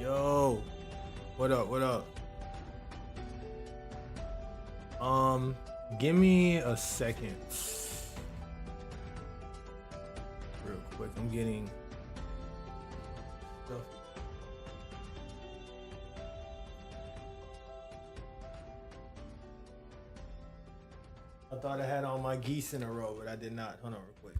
Yo, what up? What up? Give me a second, real quick. I'm getting stuff. I thought I had all my geese in a row, but I did not. Hold on, real quick.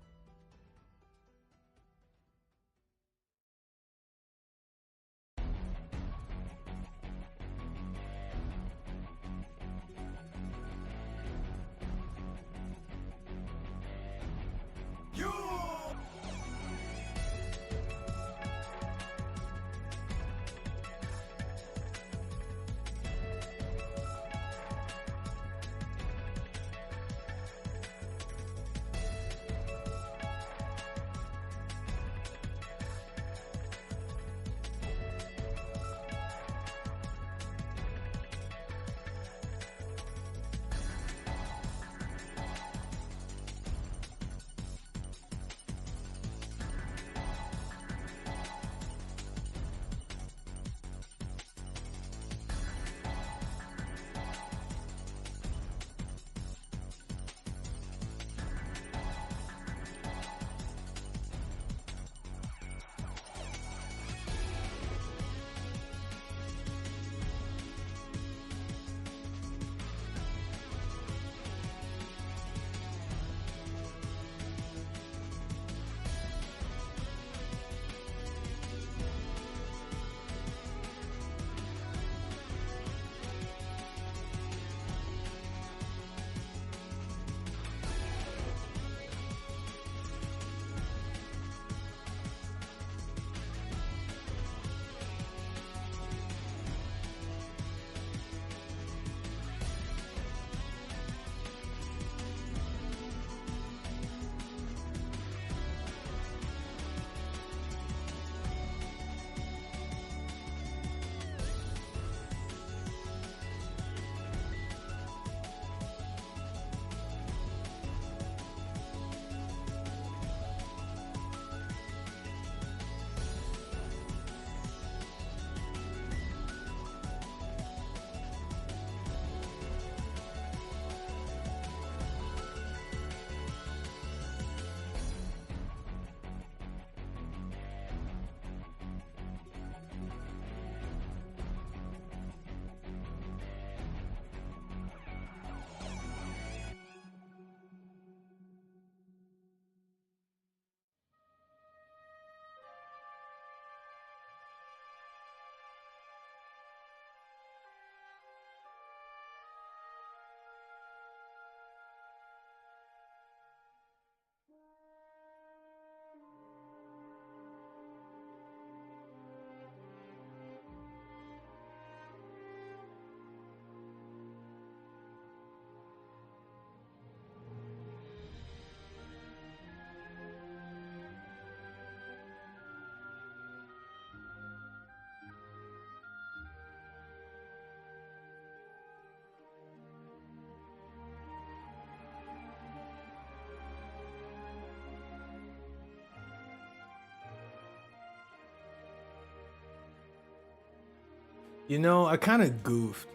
You know, I kind of goofed.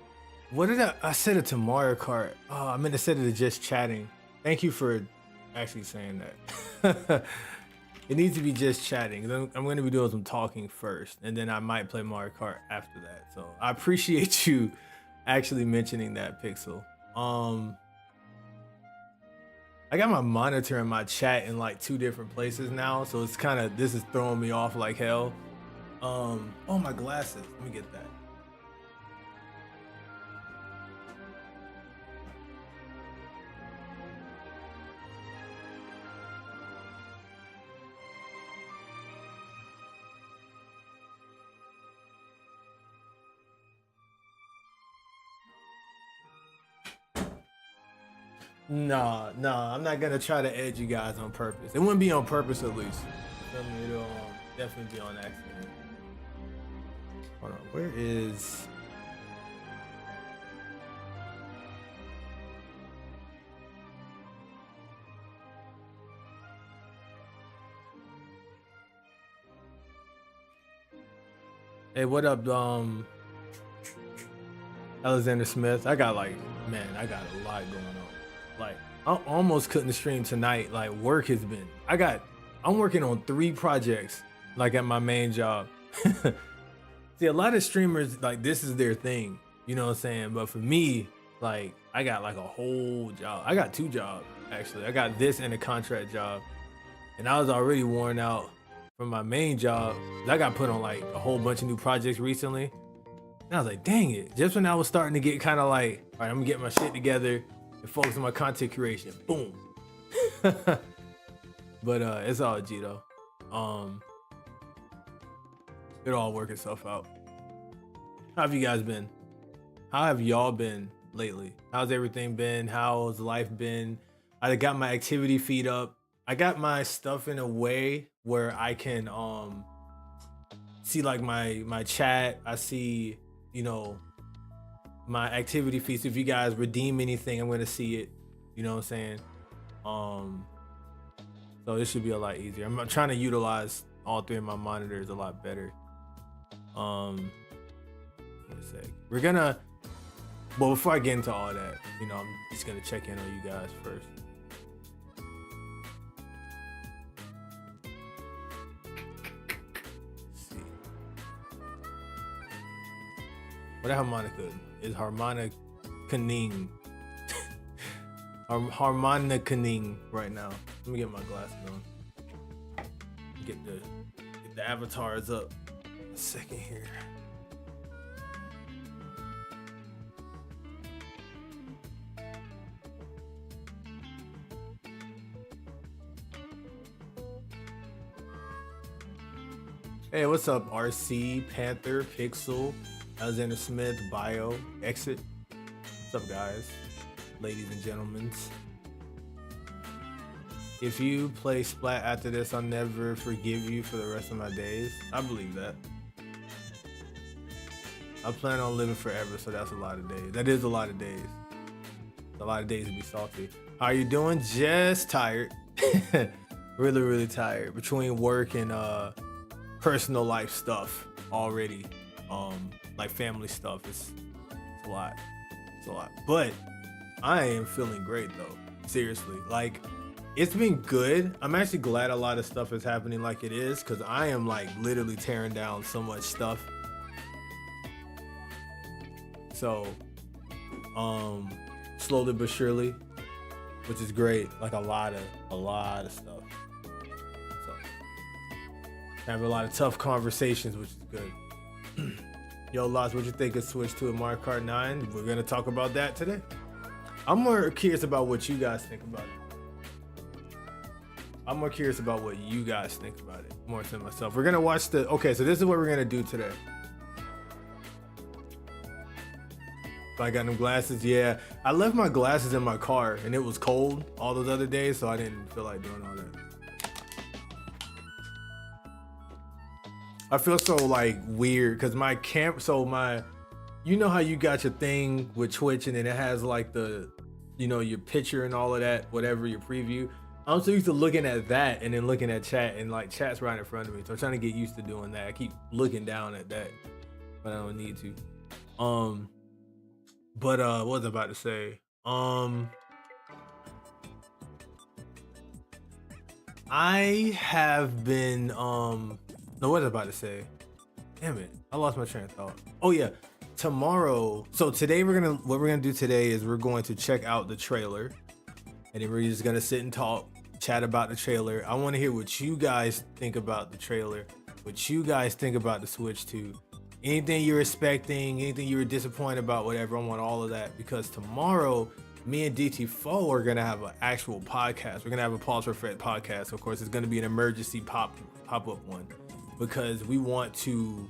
What did I said it to Mario Kart? Oh, I meant to say it to just chatting. Thank you for actually saying that. It needs to be just chatting. I'm going to be doing some talking first, and then I might play Mario Kart after that. So I appreciate you actually mentioning that, Pixel. I got my monitor and my chat in like two different places now, so it's kind of this is throwing me off like hell. Oh, my glasses. Let me get that. Nah, nah, I'm not gonna try to edge you guys on purpose. It wouldn't be on purpose, at least. You feel me? It'll definitely be on accident. Hold on, where is? Hey, what up, Alexander Smith? I got like, man, I got a lot going on. Like, I almost couldn't stream tonight. Like, work has been. I'm working on 3 projects, like at my main job. See, a lot of streamers, like, this is their thing. You know what I'm saying? But for me, like, I got like a whole job. I got 2 jobs, actually. I got this and a contract job. And I was already worn out from my main job. I got put on like a whole bunch of new projects recently. And I was like, dang it. Just when I was starting to get kind of like, all right, I'm gonna get my shit together and focus on my content creation. Boom. But it's all G though. It'll all work itself out. How have you guys been? How have y'all been lately? How's everything been? How's life been? I got my activity feed up. I got my stuff in a way where I can see like my chat. I see, you know, my activity feeds. If you guys redeem anything, I'm gonna see it. You know what I'm saying? So this should be a lot easier. I'm trying to utilize all 3 of my monitors a lot better. Let me see. We're gonna, well, before I get into all that, you know, I'm just gonna check in on you guys first. Let's see. What harmonica is harmonicaning? Harmonicaning right now. Let me get my glasses on. Get the avatars up. A second here. Hey, what's up, RC, Panther, Pixel, Alexander Smith, Bio, Exit. What's up, guys? Ladies and gentlemen. If you play Splat after this, I'll never forgive you for the rest of my days. I believe that. I plan on living forever, so that's a lot of days. That is a lot of days. It's a lot of days to be salty. How are you doing? Just tired. Really, really tired. Between work and personal life stuff already. Like family stuff. It's a lot. It's a lot. But I am feeling great though. Seriously. Like, it's been good. I'm actually glad a lot of stuff is happening like it is, because I am like literally tearing down so much stuff. So slowly but surely, which is great. Like a lot of stuff. So have a lot of tough conversations, which is good. Yo, Lots, what you think of Switch to a Mario Kart 9? We're gonna talk about that today. I'm more curious about what you guys think about it. I'm more curious about what you guys think about it, more than myself. We're gonna watch okay, so this is what we're gonna do today. If I got them glasses, yeah. I left my glasses in my car and it was cold all those other days, so I didn't feel like doing all that. I feel so like weird because my you know how you got your thing with Twitch and then it has like the, you know, your picture and all of that, whatever, your preview. I'm so used to looking at that and then looking at chat, and like chat's right in front of me. So I'm trying to get used to doing that. I keep looking down at that, but I don't need to. But what was I about to say? I have been no, what was I about to say? Damn it, I lost my train of thought. Oh yeah, tomorrow. So today what we're gonna do today is we're going to check out the trailer, and then we're just gonna sit and talk, chat about the trailer. I want to hear what you guys think about the trailer, what you guys think about the Switch 2. Anything you're expecting, anything you were disappointed about, whatever. I want all of that, because tomorrow me and DT4 are gonna have an actual podcast. We're gonna have a Pause for Fred podcast. Of course, it's gonna be an emergency pop-up one, because we want to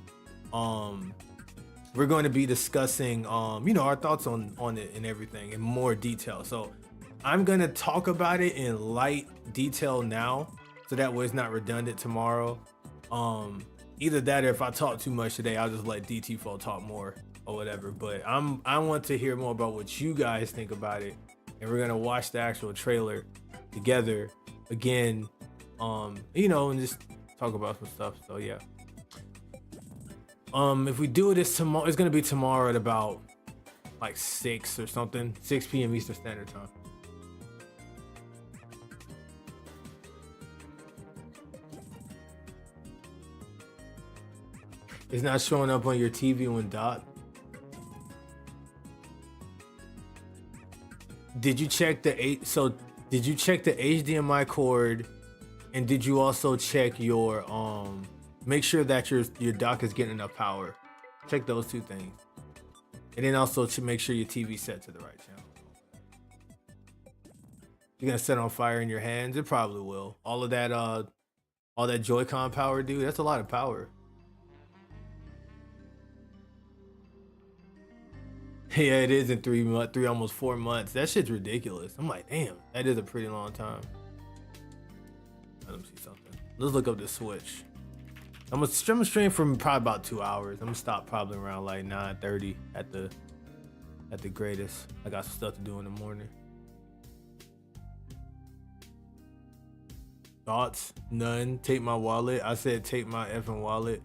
we're going to be discussing you know, our thoughts on it and everything in more detail. So I'm gonna talk about it in light detail now, so that way it's not redundant tomorrow. Either that, or if I talk too much today, I'll just let DT4 talk more or whatever. But I want to hear more about what you guys think about it, and we're gonna watch the actual trailer together again, you know, and just talk about some stuff. So yeah. If we do this tomorrow, it's gonna be tomorrow at about like 6 or something, 6 p.m. Eastern Standard Time. It's not showing up on your TV when dot. Did you check the did you check the HDMI cord, and did you also check your make sure that your dock is getting enough power? Check those two things. And then also to make sure your TV set to the right channel. You're gonna set on fire in your hands? It probably will. All that Joy-Con power, dude, that's a lot of power. Yeah, it is in 3 months, almost 4 months. That shit's ridiculous. I'm like, damn, that is a pretty long time. Let me see something. Let's look up the Switch. I'm gonna stream for probably about 2 hours. I'm gonna stop probably around like 9:30 at the greatest. I got some stuff to do in the morning. Thoughts? None. Take my wallet. I said take my effing wallet.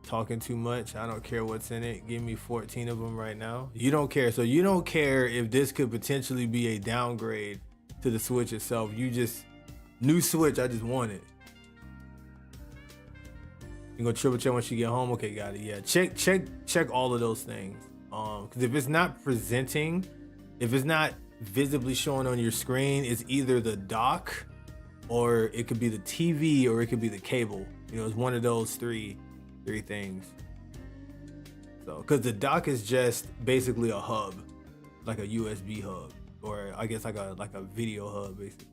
Talking too much. I don't care what's in it. Give me 14 of them right now. You don't care. So you don't care if this could potentially be a downgrade to the Switch itself. You just, new Switch, I just want it. You gonna triple check once you get home? Okay, got it. Yeah, check all of those things. Because if it's not presenting, if it's not visibly showing on your screen, it's either the dock, or it could be the TV, or it could be the cable. You know, it's one of those three things. So, because the dock is just basically a hub, like a USB hub, or I guess like a video hub, basically.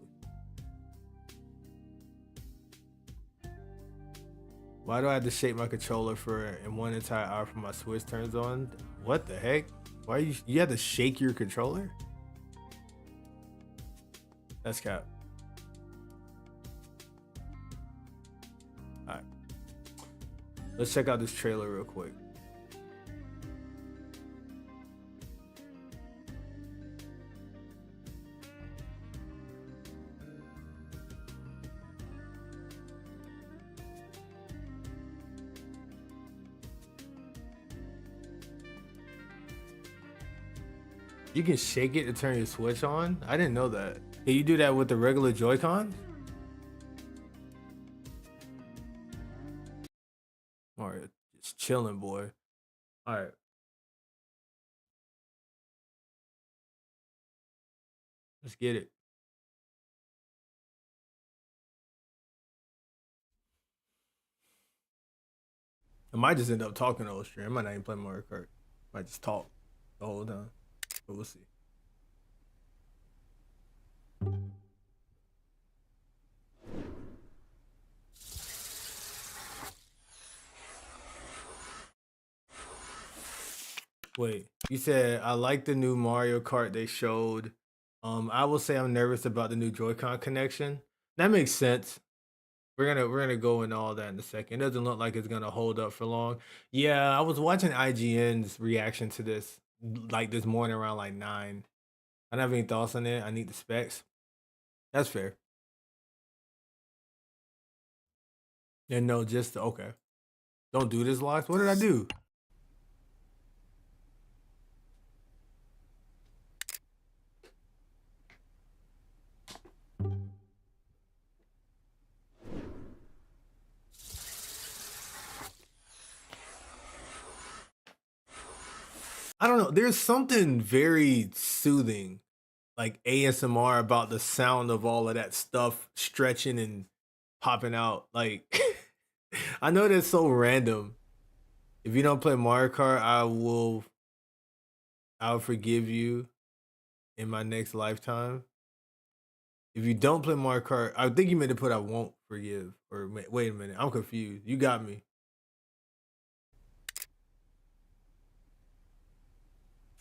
Why do I have to shake my controller for in one entire hour for my Switch turns on? What the heck? Why you have to shake your controller? That's cap. All right, let's check out this trailer real quick. You can shake it to turn your Switch on? I didn't know that. Can you do that with the regular Joy-Con? Alright, just chilling, boy. Alright. Let's get it. I might just end up talking the whole stream. I might not even play Mario Kart. I might just talk the whole time. But we'll see. Wait, you said I like the new Mario Kart they showed. I will say I'm nervous about the new Joy-Con connection. That makes sense. We're gonna go into all that in a second. It doesn't look like it's gonna hold up for long. Yeah, I was watching IGN's reaction to this like this morning around like 9. I don't have any thoughts on it. I need the specs. That's fair. And no, just okay. Don't do this, Locks. What did I do? I don't know. There's something very soothing, like ASMR, about the sound of all of that stuff stretching and popping out. Like, I know that's so random. If you don't play Mario Kart, I'll forgive you in my next lifetime. If you don't play Mario Kart, I think you meant to put I won't forgive. Or wait a minute, I'm confused. You got me.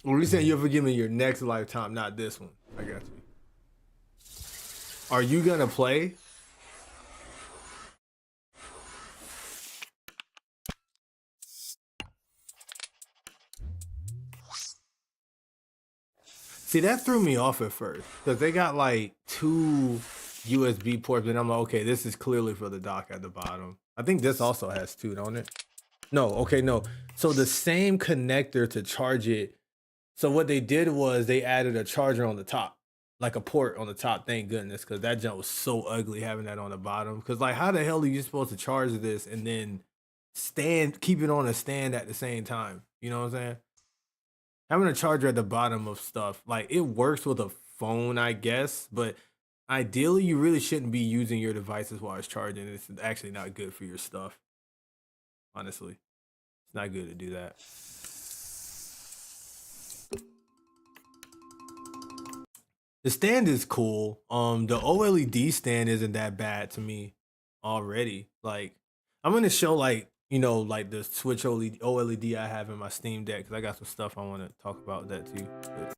Or you saying you'll forgive me your next lifetime, not this one? I got you. Are you gonna play? See, that threw me off at first because they got like 2 USB ports, and I'm like, okay, this is clearly for the dock at the bottom. I think this also has 2, don't it? No, okay, no. So the same connector to charge it. So what they did was they added a charger on the top, like a port on the top. Thank goodness, because that jump was so ugly having that on the bottom. Because like, how the hell are you supposed to charge this and then keep it on a stand at the same time? You know what I'm saying? Having a charger at the bottom of stuff, like it works with a phone, I guess, but ideally you really shouldn't be using your devices while it's charging. It's actually not good for your stuff. Honestly, it's not good to do that. The stand is cool. The OLED stand isn't that bad to me already. Like, I'm gonna show like like the Switch OLED I have in my Steam Deck because I got some stuff I want to talk about that too. But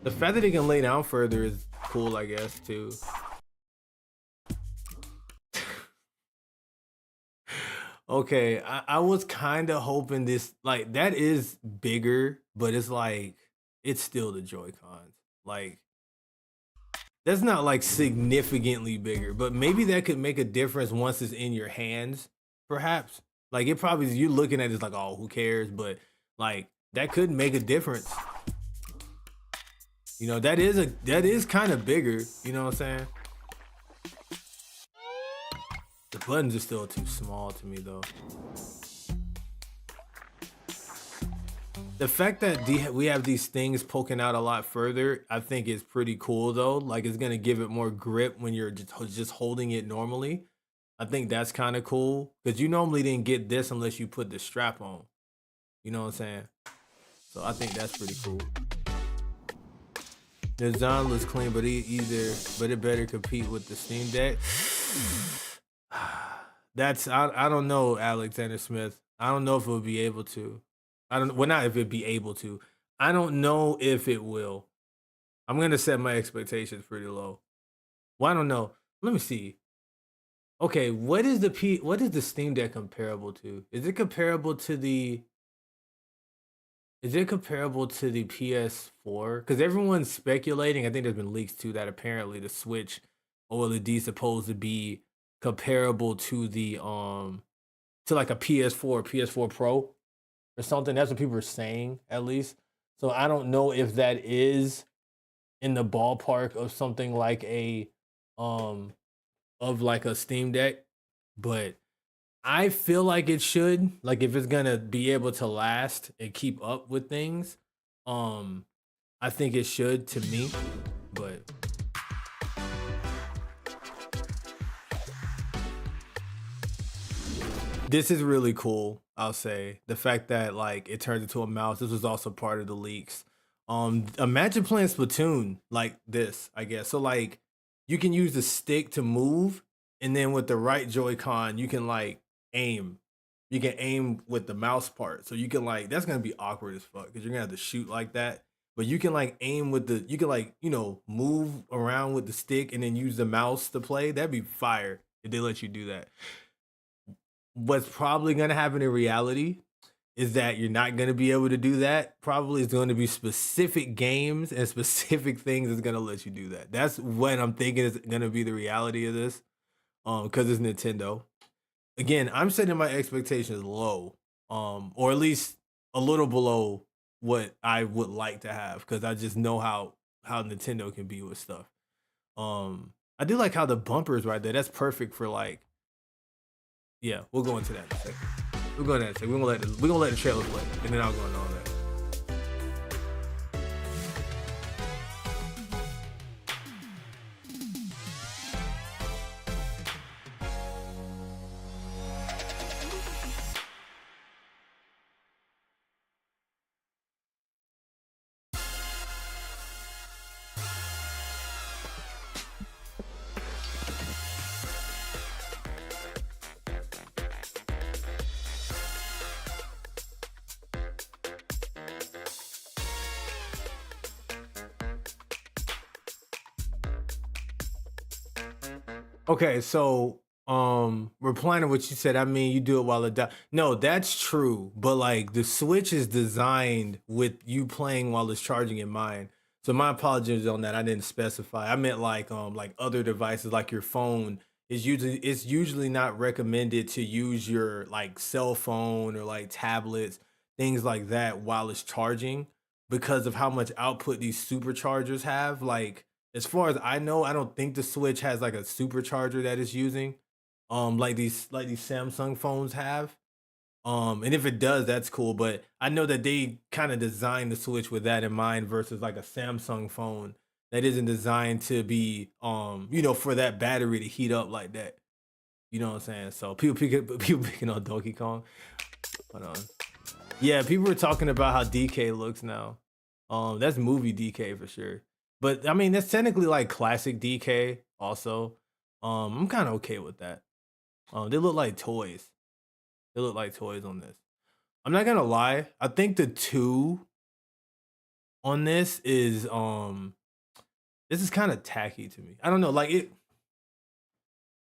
the fact that it can lay down further is cool, I guess too. Okay, I was kind of hoping this like that is bigger, but it's like it's still the Joy Cons. Like that's not like significantly bigger, but maybe that could make a difference once it's in your hands, perhaps. Like it probably you're looking at it like, oh, who cares? But like that could make a difference. You know, that is kind of bigger. You know what I'm saying? The buttons are still too small to me though. The fact that we have these things poking out a lot further, I think is pretty cool though. Like it's gonna give it more grip when you're just holding it normally. I think that's kind of cool because you normally didn't get this unless you put the strap on. You know what I'm saying? So I think that's pretty cool. The design looks clean, but it better compete with the Steam Deck. I don't know, Alexander Smith. I don't know if it will be able to. Well, not if it be able to. I don't know if it will. I'm gonna set my expectations pretty low. Well, I don't know. Let me see. Okay, what is the Steam Deck comparable to? Is it comparable to the PS4? Because everyone's speculating. I think there's been leaks too that apparently the Switch OLED is supposed to be comparable to the to like a PS4 Pro or something. That's what people are saying, at least. So I don't know if that is in the ballpark of something like a Steam Deck, but I feel like it should. Like if it's gonna be able to last and keep up with things, I think it should to me. But this is really cool, I'll say. The fact that like it turned into a mouse. This was also part of the leaks. Imagine playing Splatoon like this, I guess. So like you can use the stick to move, and then with the right Joy-Con, you can like aim. You can aim with the mouse part. So you can like that's gonna be awkward as fuck because you're gonna have to shoot like that. But you can like aim with you can like, move around with the stick and then use the mouse to play. That'd be fire if they let you do that. What's probably going to happen in reality is that you're not going to be able to do that. Probably it's going to be specific games and specific things that's going to let you do that. That's what I'm thinking is going to be the reality of this. Because it's Nintendo. Again, I'm setting my expectations low, or at least a little below what I would like to have, because I just know how Nintendo can be with stuff. I do like how the bumper is right there. That's perfect for like. Yeah, we'll go into that in a second. We'll go into that in a second. We're gonna let the trailer play, and then I'll go into all that. Okay, so replying to what you said, I mean you do it while it no, that's true, but like the Switch is designed with you playing while it's charging in mind. So my apologies on that. I didn't specify. I meant like other devices like your phone. it's usually not recommended to use your like cell phone or like tablets, things like that while it's charging because of how much output these superchargers have. Like as far as I know, I don't think the Switch has like a supercharger that it's using, like these Samsung phones have. And if it does, that's cool. But I know that they kind of designed the Switch with that in mind versus like a Samsung phone that isn't designed to be, for that battery to heat up like that. You know what I'm saying? So people picking on Donkey Kong. Hold on. Yeah, people were talking about how DK looks now. That's movie DK for sure. But I mean, that's technically like classic DK also. I'm kind of okay with that. They look like toys. They look like toys on this. I'm not gonna lie. I think the two on this is kind of tacky to me. I don't know, like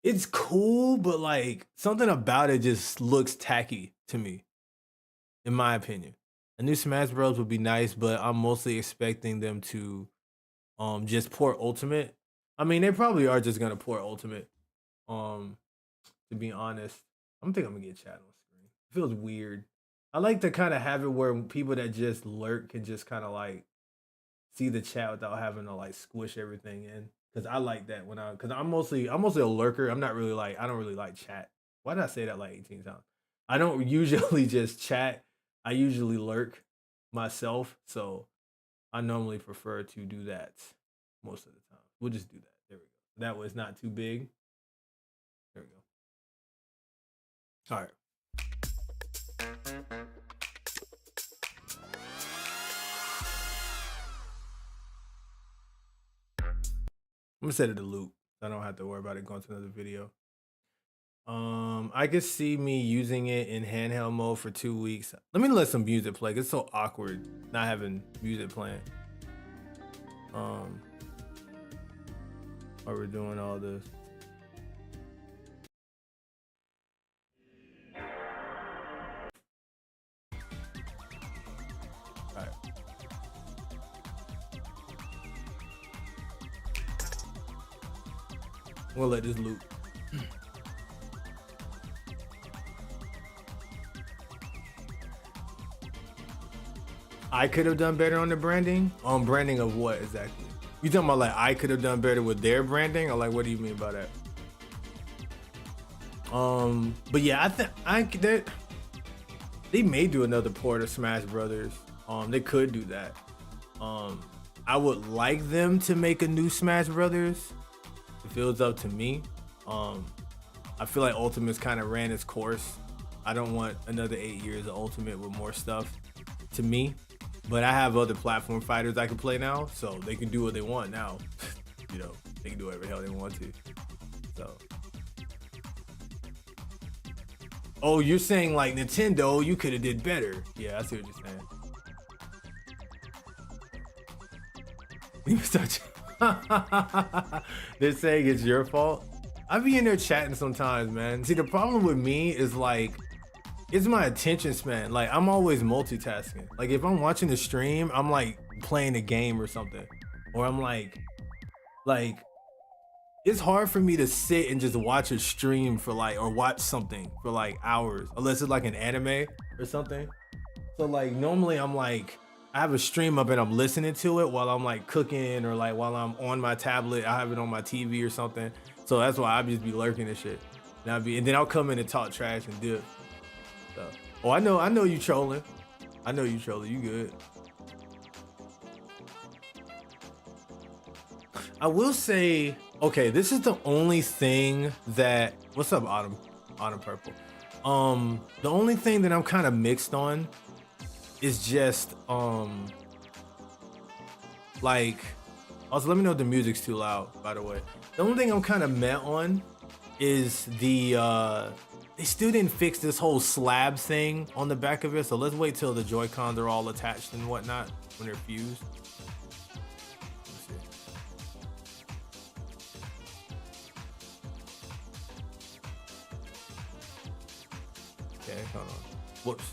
it's cool, but like something about it just looks tacky to me, in my opinion. A new Smash Bros would be nice, but I'm mostly expecting them to just port Ultimate. I mean, they probably are just gonna port Ultimate. Um, to be honest, I'm gonna get chat on screen. It feels weird. I like to kind of have it where people that just lurk can just kind of like see the chat without having to like squish everything in. Cause I like that cause I'm mostly a lurker. I don't really like chat. Why did I say that like 18 times? I don't usually just chat. I usually lurk myself. So I normally prefer to do that most of the time. We'll just do that. There we go. That was not too big. There we go. All right. I'm gonna set it to loop. I don't have to worry about it going to another video. I could see me using it in handheld mode for 2 weeks. Let me let some music play. It's so awkward not having music playing. While we're doing all this. All right. We'll let this loop. I could have done better on the branding. On branding of what exactly? You talking about like I could have done better with their branding, or like what do you mean by that? But yeah, they may do another port of Smash Brothers. They could do that. I would like them to make a new Smash Brothers. If it was up to me. I feel like Ultimate's kind of ran its course. I don't want another 8 years of Ultimate with more stuff to me. But I have other platform fighters I can play now, so they can do what they want now. They can do whatever the hell they want to. So. Oh, you're saying like Nintendo, you could have did better. Yeah, I see what you're saying. They're saying it's your fault. I be in there chatting sometimes, man. See, the problem with me is like, it's my attention span. Like I'm always multitasking. Like if I'm watching the stream, I'm like playing a game or something. Or I'm like it's hard for me to sit and just watch a stream for like, or watch something for like hours, unless it's like an anime or something. So like normally I'm like, I have a stream up and I'm listening to it while I'm like cooking or like while I'm on my tablet. I have it on my TV or something. So that's why I just be lurking and shit. And then I'll come in and talk trash and dip. So, oh, I know you trolling. I know you trolling. You good. I will say, okay, this is the only thing that. What's up, Autumn? Autumn Purple. The only thing that I'm kind of mixed on is just like. Also, let me know if the music's too loud. By the way, the only thing I'm kind of met on is the they still didn't fix this whole slab thing on the back of it. So let's wait till the Joy-Cons are all attached and whatnot when they're fused. Okay, hold on. Whoops.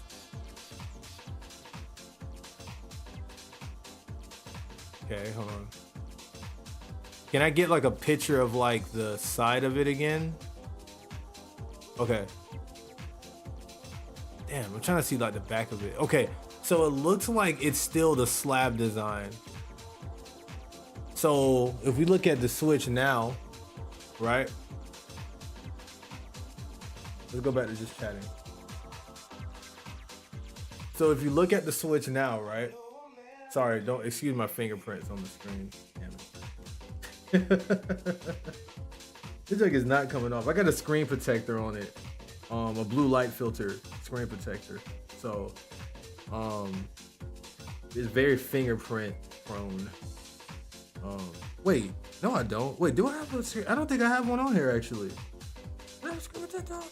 Okay, hold on. Can I get like a picture of like the side of it again? Okay. Damn, I'm trying to see like the back of it. Okay, so it looks like it's still the slab design. So if we look at the Switch now, right? Let's go back to just chatting. So if you look at the Switch now, right? Sorry, don't excuse my fingerprints on the screen. Damn it. This jug is not coming off. I got a screen protector on it. A blue light filter screen protector. So it's very fingerprint prone. Wait, no I don't. Wait, do I have a screen? I don't think I have one on here actually. Do I have a screen protector on?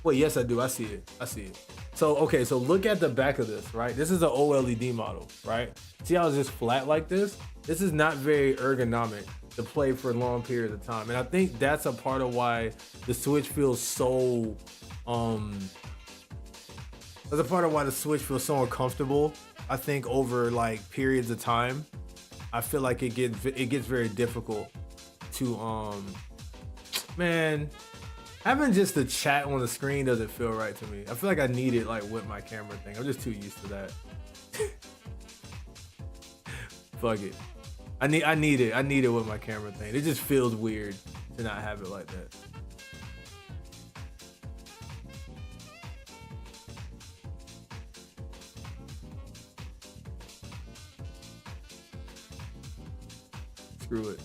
Wait, yes I do. I see it. I see it. So okay, so look at the back of this, right? This is an OLED model, right? See how it's just flat like this? This is not very ergonomic to play for long periods of time. And I think that's a part of why the Switch feels so that's a part of why the Switch feels so uncomfortable. I think over like periods of time, I feel like it gets very difficult to man, having just the chat on the screen doesn't feel right to me. I feel like I need it like with my camera thing. I'm just too used to that. Fuck it. I need it. I need it with my camera thing. It just feels weird to not have it like that. Screw it.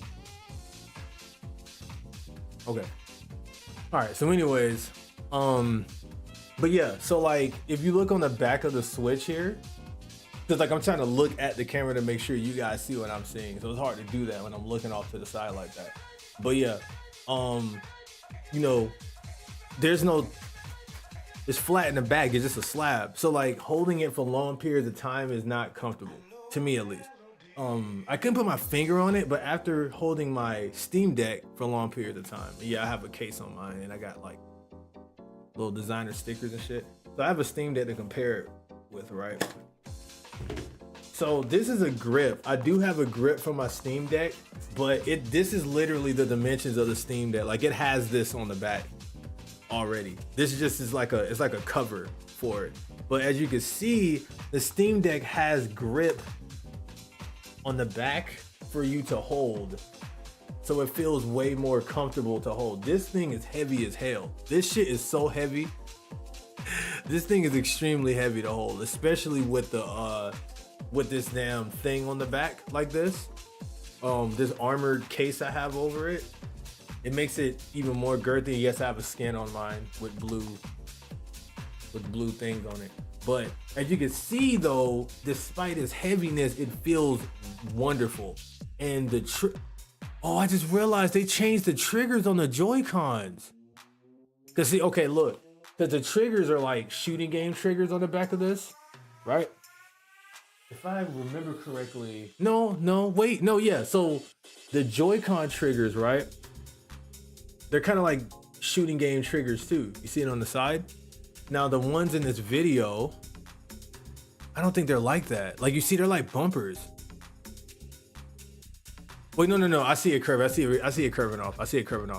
Okay. All right. So anyways, but yeah, so like if you look on the back of the Switch here, because like I'm trying to look at the camera to make sure you guys see what I'm seeing. So it's hard to do that when I'm looking off to the side like that. But yeah, you know, it's flat in the back, it's just a slab. So like holding it for long periods of time is not comfortable, to me at least. I couldn't put my finger on it, but after holding my Steam Deck for long periods of time, yeah, I have a case on mine and I got like little designer stickers and shit. So I have a Steam Deck to compare it with, right? So this is a grip. I do have a grip for my Steam Deck, but this is literally the dimensions of the Steam Deck. Like it has this on the back already. This just is like it's like a cover for it. But as you can see, the Steam Deck has grip on the back for you to hold. So it feels way more comfortable to hold. This thing is heavy as hell. This shit is so heavy. This thing is extremely heavy to hold, especially with the with this damn thing on the back like this. This armored case I have over it. It makes it even more girthy. Yes, I have a skin on mine with blue things on it. But as you can see though, despite its heaviness, it feels wonderful. And oh, I just realized they changed the triggers on the Joy-Cons. Cause see, okay, look. Cause the triggers are like shooting game triggers on the back of this, right? If I remember correctly. Yeah. So the Joy-Con triggers, right? They're kind of like shooting game triggers too. You see it on the side? Now the ones in this video, I don't think they're like that. Like you see, they're like bumpers. Wait, no. I see it curve. I see it curving off.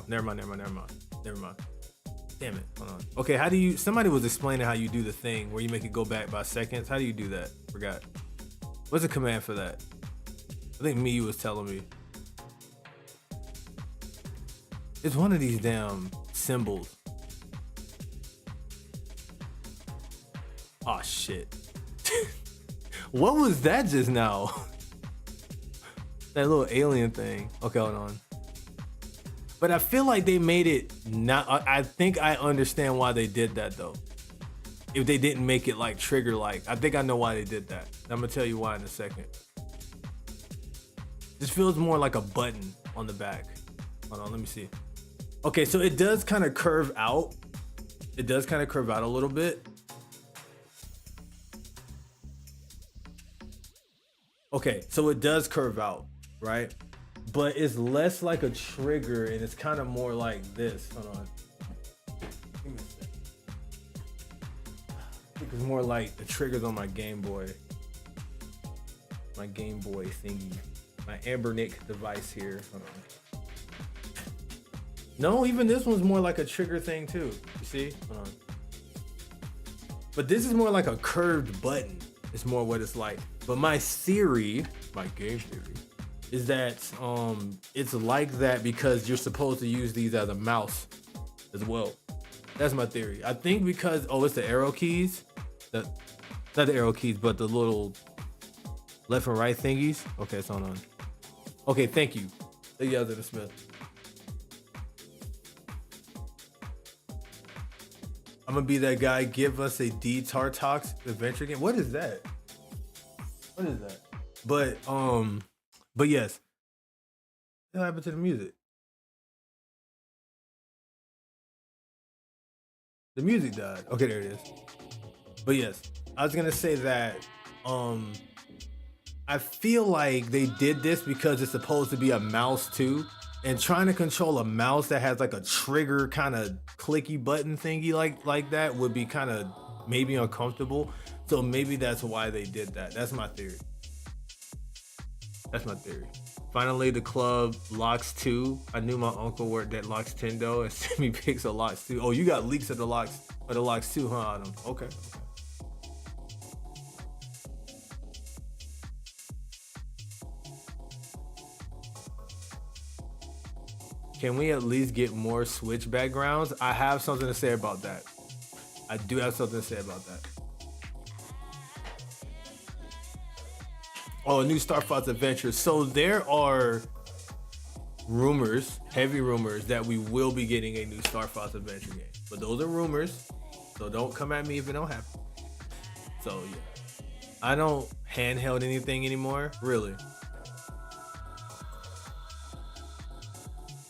Never mind. Damn it. Hold on. Okay, somebody was explaining how you do the thing where you make it go back by seconds. How do you do that? Forgot. What's the command for that? I think Miyu was telling me. It's one of these damn symbols. Oh shit. What was that just now? That little alien thing. Okay, hold on. But I feel like they made it not. I think I understand why they did that though. If they didn't make it like trigger like, I think I know why they did that. I'm gonna tell you why in a second. This feels more like a button on the back. Hold on, let me see. Okay, so it does kind of curve out. It does kind of curve out a little bit. Okay, so it does curve out, right? But it's less like a trigger and it's kind of more like this. Hold on. Give me a second. I think it's more like the triggers on my Game Boy. My Game Boy thingy. my Ambernic device here. Hold on. No, even this one's more like a trigger thing too. You see? Hold on. But this is more like a curved button. It's more what it's like. But my theory, my game theory, is that it's like that because you're supposed to use these as a mouse as well. That's my theory. I think because it's the arrow keys. Not the arrow keys, but the little left and right thingies. Okay, so hold on. Okay, thank you. Thank you, Elder Smith. I'm gonna be that guy. Give us a D Tartox adventure game. What is that? What is that? But yes. What happened to the music? The music died. Okay, there it is. But yes, I was gonna say that I feel like they did this because it's supposed to be a mouse too. And trying to control a mouse that has like a trigger kind of clicky button thingy like that would be kind of maybe uncomfortable. So maybe that's why they did that. That's my theory. That's my theory. Finally, the club Locks 2. I knew my uncle worked at Locks Tendo and sent me pics of Locks 2. Oh, you got leaks of the Locks 2, huh, Adam? Okay. Can we at least get more Switch backgrounds? I have something to say about that. I do have something to say about that. Oh, a new Star Fox Adventure. So there are rumors, heavy rumors, that we will be getting a new Star Fox Adventure game. But those are rumors, so don't come at me if it don't happen. So yeah, I don't handheld anything anymore, really.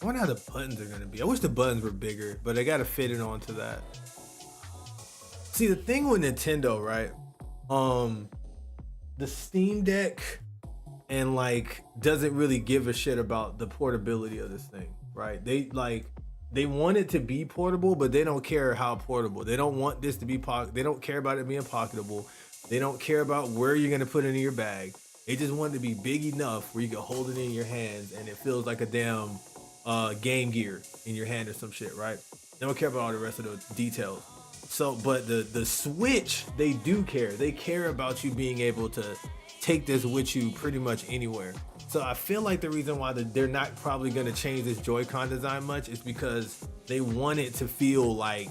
I wonder how the buttons are gonna be. I wish the buttons were bigger, but I gotta fit it onto that. See, the thing with Nintendo, right? The Steam Deck and like doesn't really give a shit about the portability of this thing, right? They want it to be portable, but they don't care how portable. They don't want this to be they don't care about it being pocketable. They don't care about where you're gonna put it in your bag. They just want it to be big enough where you can hold it in your hands and it feels like a damn Game Gear in your hand or some shit, right? They don't care about all the rest of the details. So, but the Switch, they do care. They care about you being able to take this with you pretty much anywhere. So I feel like the reason why they're not probably going to change this Joy-Con design much is because they want it to feel like,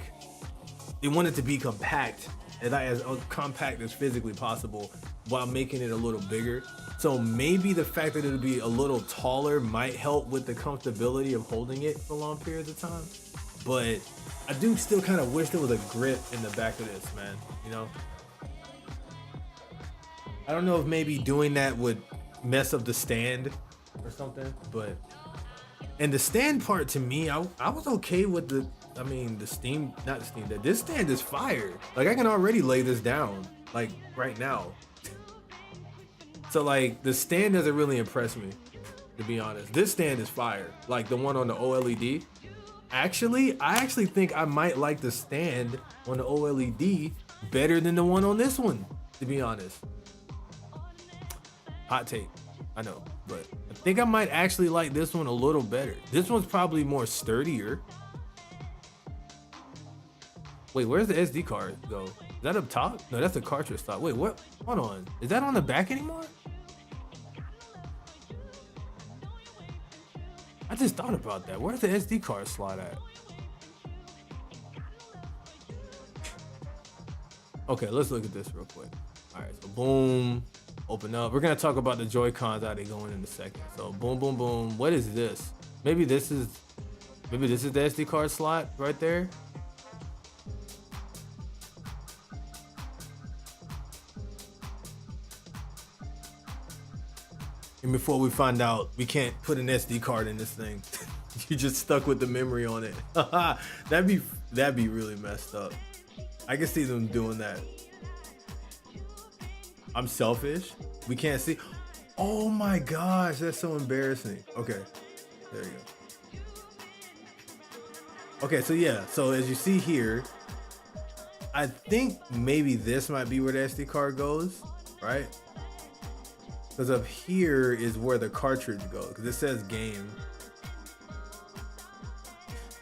they want it to be compact, as compact as physically possible while making it a little bigger. So maybe the fact that it'll be a little taller might help with the comfortability of holding it for long periods of time. But I do still kind of wish there was a grip in the back of this, man, you know? I don't know if maybe doing that would mess up the stand or something, but... And the stand part, to me, I was okay with the Steam, not the Steam Deck. This stand is fire. Like, I can already lay this down, like, right now. So, like, the stand doesn't really impress me, to be honest. This stand is fire. Like, the one on the OLED. Actually, I actually think I might like the stand on the OLED better than the one on this one, to be honest. Hot take, I know, but I think I might actually like this one a little better. This one's probably more sturdier. Wait, where's the SD card go? Is that up top? No, that's the cartridge slot. Wait, what? Hold on. Is that on the back anymore? I just thought about that. Where's the SD card slot at? Okay, let's look at this real quick. All right, so boom, open up. We're gonna talk about the Joy-Cons, how they going in a second. So boom, boom, boom. What is this? Maybe this is the SD card slot right there. And before we find out, we can't put an SD card in this thing. You just stuck with the memory on it. that'd be really messed up. I can see them doing that. I'm selfish. We can't see. Oh my gosh, that's so embarrassing. Okay, there you go. Okay, so yeah, so as you see here, I think maybe this might be where the SD card goes, right? Because up here is where the cartridge goes. Because it says game.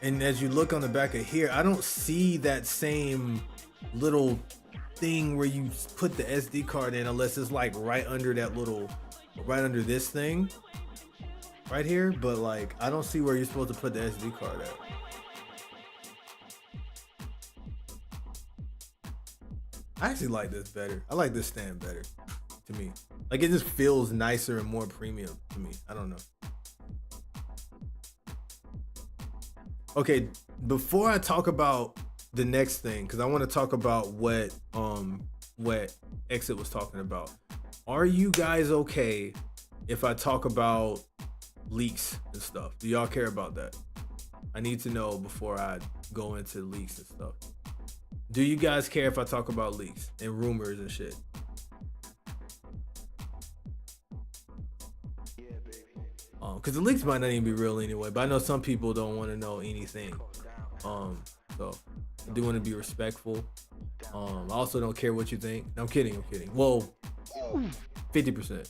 And as you look on the back of here, I don't see that same little thing where you put the SD card in, unless it's like right under that little, right under this thing right here. But like, I don't see where you're supposed to put the SD card at. I actually like this better. I like this stand better, to me. Like, it just feels nicer and more premium to me. I don't know. Okay, before I talk about the next thing, because I want to talk about what Exit was talking about. Are you guys okay if I talk about leaks and stuff? Do y'all care about that? I need to know before I go into leaks and stuff. Do you guys care if I talk about leaks and rumors and shit? Because the leaks might not even be real anyway, but I know some people don't want to know anything. So I do want to be respectful. I also don't care what you think. No, I'm kidding. Well, 50%.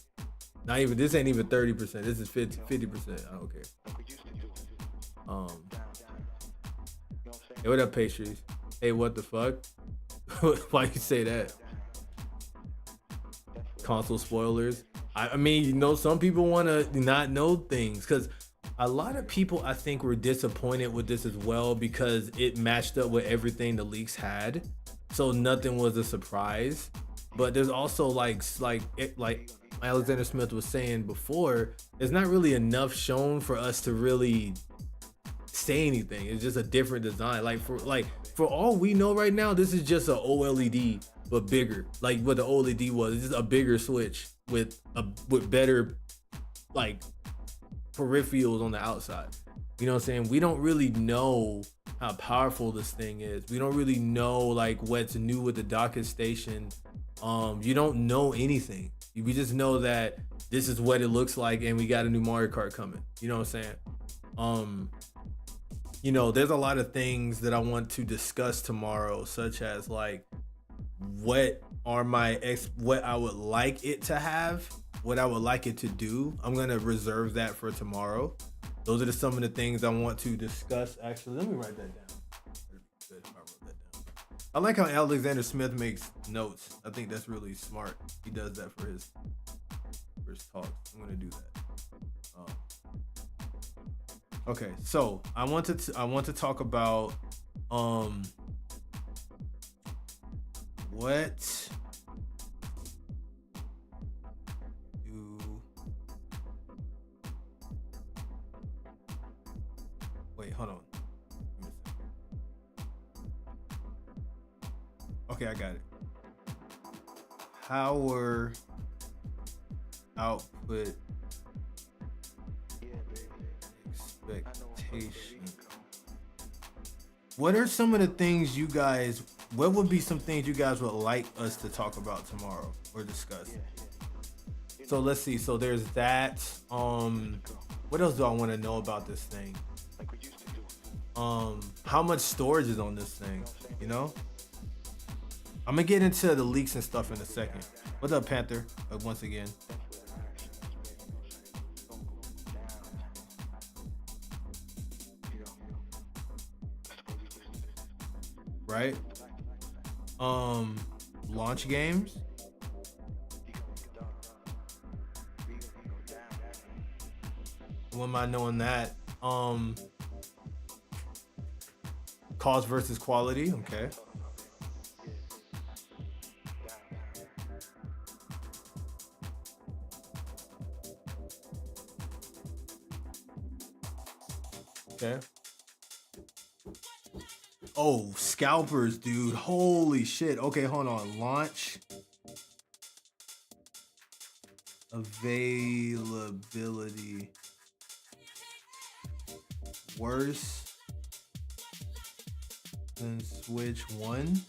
Not even, this ain't even 30%. This is 50%. I don't care. Hey, what up, pastries? Hey, what the fuck? Why you say that? Console spoilers. I mean, you know, some people want to not know things, because a lot of people, I think, were disappointed with this as well, because it matched up with everything the leaks had, so nothing was a surprise. But there's also like Alexander Smith was saying before, there's not really enough shown for us to really say anything. It's just a different design. For all we know right now, this is just an OLED but bigger. Like what the OLED was, it's just a bigger Switch with better like peripherals on the outside. You know what I'm saying? We don't really know how powerful this thing is. We don't really know like what's new with the docking station. You don't know anything. We just know that this is what it looks like, and we got a new Mario Kart coming. You know what I'm saying? You know, there's a lot of things that I want to discuss tomorrow, such as like what I would like it to have, what I would like it to do. I'm gonna reserve that for tomorrow. Those are some of the things I want to discuss. Actually, let me write that down. Good if I wrote that down. I like how Alexander Smith makes notes. I think that's really smart. He does that for his talks. I'm gonna do that. Okay, so I want to talk about what do wait, hold on. Okay, I got it. Power output expectation. What are some of the things you guys, what would be some things you guys would like us to talk about tomorrow or discuss? So let's see. So there's that. What else do I want to know about this thing? How much storage is on this thing? You know? I'm gonna get into the leaks and stuff in a second. What's up, Panther? Once again. Right? Launch games. What am I knowing that? Cost versus quality. Okay. Okay. Oh, scalpers, dude. Holy shit. Okay, hold on. Launch availability. Worse than Switch 1?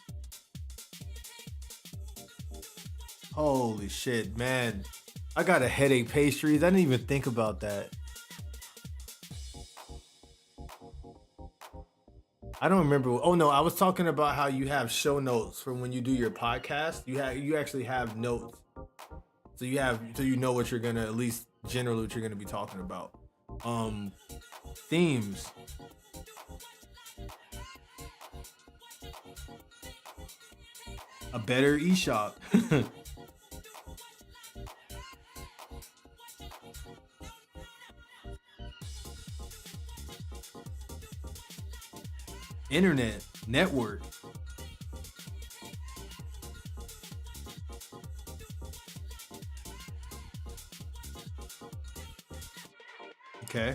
Holy shit, man. I got a headache, pastries. I didn't even think about that. I don't remember. Oh no, I was talking about how you have show notes for when you do your podcast. You actually have notes So you know what you're gonna, at least generally what you're gonna be talking about. Themes. A better eShop. Internet, network. Okay.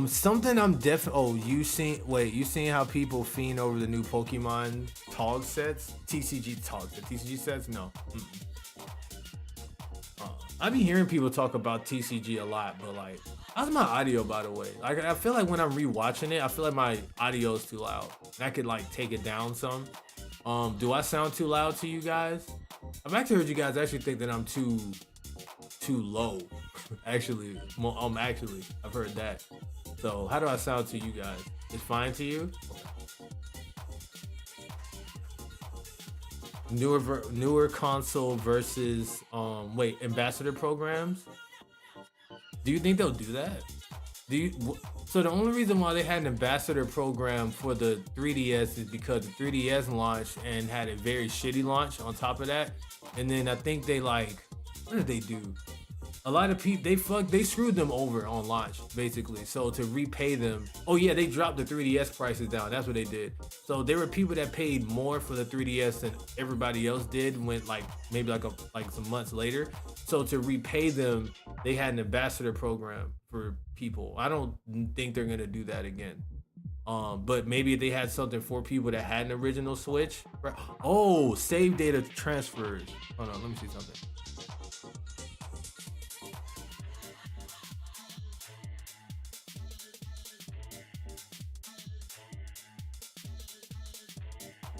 Something I'm Oh, you seen how people fiend over the new Pokemon TOG sets? TCG TOG, the TCG sets? No. I be hearing people talk about TCG a lot, but like, how's my audio, by the way? Like, I feel like when I'm rewatching it, I feel like my audio is too loud. And I could like take it down some. Do I sound too loud to you guys? I've actually heard you guys actually think that I'm too low. Actually, I've heard that. So how do I sound to you guys? It's fine to you? Newer console versus ambassador programs. Do you think they'll do that? So the only reason why they had an ambassador program for the 3DS is because the 3DS launched and had a very shitty launch on top of that. And then I think they what did they do? A lot of people, they screwed them over on launch, basically. So to repay them, oh yeah, they dropped the 3DS prices down. That's what they did. So there were people that paid more for the 3DS than everybody else did when maybe some months later. So to repay them, they had an ambassador program for people. I don't think they're gonna do that again. But maybe if they had something for people that had an original Switch. Oh, save data transfers. Hold on, let me see something.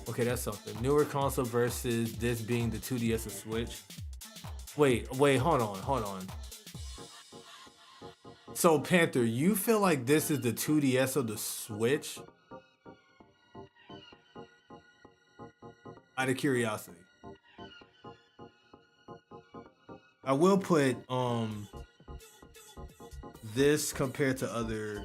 Okay, that's something. Newer console versus this being the 2DS or Switch. Wait, hold on. So Panther, you feel like this is the 2DS or the Switch? Out of curiosity. I will put this compared to other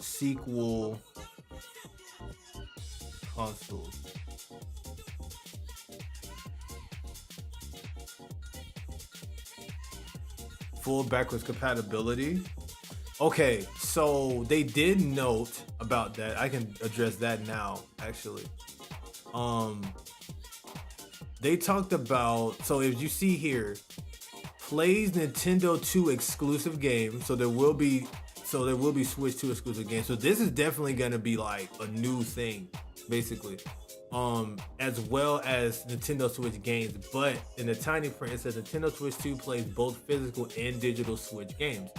sequel consoles. Full backwards compatibility. Okay, so they did note about that. I can address that now, actually. They talked about, so if you see here, plays Nintendo 2 exclusive games, so there will be Switch 2 exclusive games. So this is definitely gonna be like a new thing, basically. As well as Nintendo Switch games, but in the tiny print it says Nintendo Switch 2 plays both physical and digital Switch games.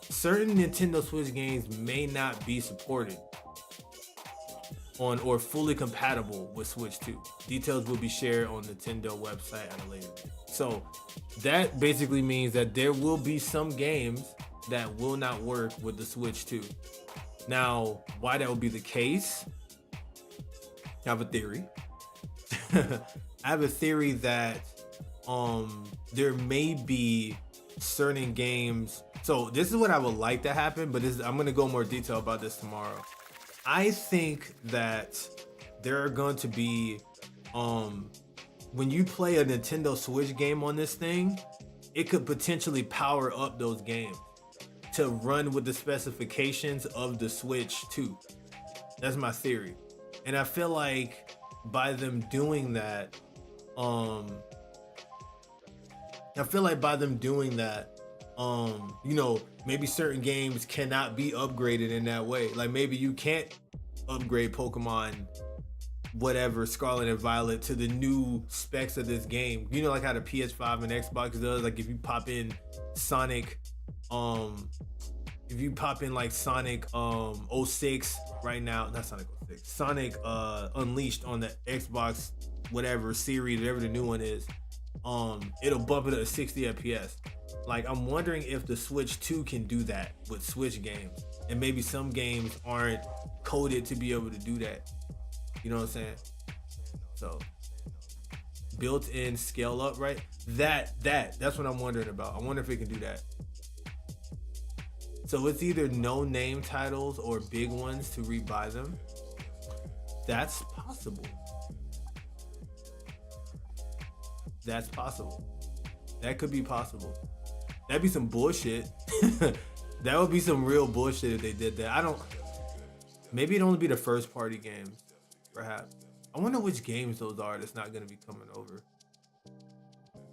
Certain Nintendo Switch games may not be supported on or fully compatible with Switch 2. Details will be shared on Nintendo website at a later date. So that basically means that there will be some games that will not work with the Switch 2. Now, why that would be the case? I have a theory. I have a theory that there may be certain games. So this is what I would like to happen, but I'm gonna go more detail about this tomorrow. I think that there are going to be when you play a Nintendo Switch game on this thing, it could potentially power up those games to run with the specifications of the Switch 2. That's my theory. And I feel like by them doing that, maybe certain games cannot be upgraded in that way. Like maybe you can't upgrade Pokemon whatever Scarlet and Violet to the new specs of this game. You know, like how the PS5 and Xbox does. Like if you pop in Sonic, Sonic 06 right now, not Sonic 06, Sonic Unleashed on the Xbox whatever series, whatever the new one is, it'll bump it up to 60 FPS. Like I'm wondering if the Switch 2 can do that with Switch games, and maybe some games aren't coded to be able to do that. You know what I'm saying? So built-in scale up, right? That's what I'm wondering about. I wonder if it can do that. So it's either no name titles or big ones to rebuy them. That's possible. That's possible. That could be possible. That'd be some bullshit. That would be some real bullshit if they did that. Maybe it'd only be the first party games, perhaps. I wonder which games those are that's not gonna be coming over.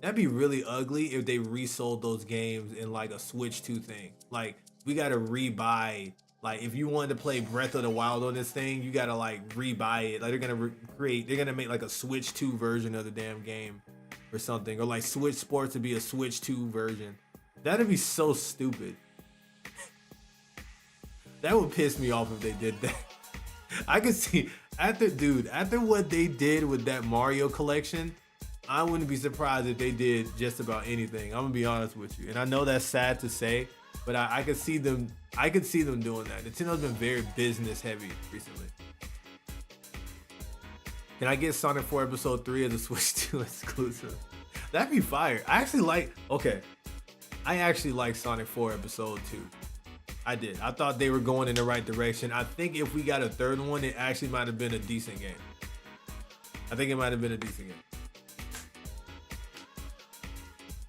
That'd be really ugly if they resold those games in like a Switch 2 thing. Like, we gotta rebuy. Like, if you wanted to play Breath of the Wild on this thing, you gotta like rebuy it. Like, they're gonna make like a Switch 2 version of the damn game or something. Or like Switch Sports to be a Switch 2 version. That'd be so stupid. That would piss me off if they did that. I could see, after what they did with that Mario collection, I wouldn't be surprised if they did just about anything. I'm gonna be honest with you. And I know that's sad to say, but I could see them doing that. Nintendo's been very business heavy recently. Can I get Sonic 4 Episode 3 as a Switch 2 exclusive? That'd be fire. I actually like Sonic 4 Episode 2. I did. I thought they were going in the right direction. I think if we got a third one, it actually might have been a decent game.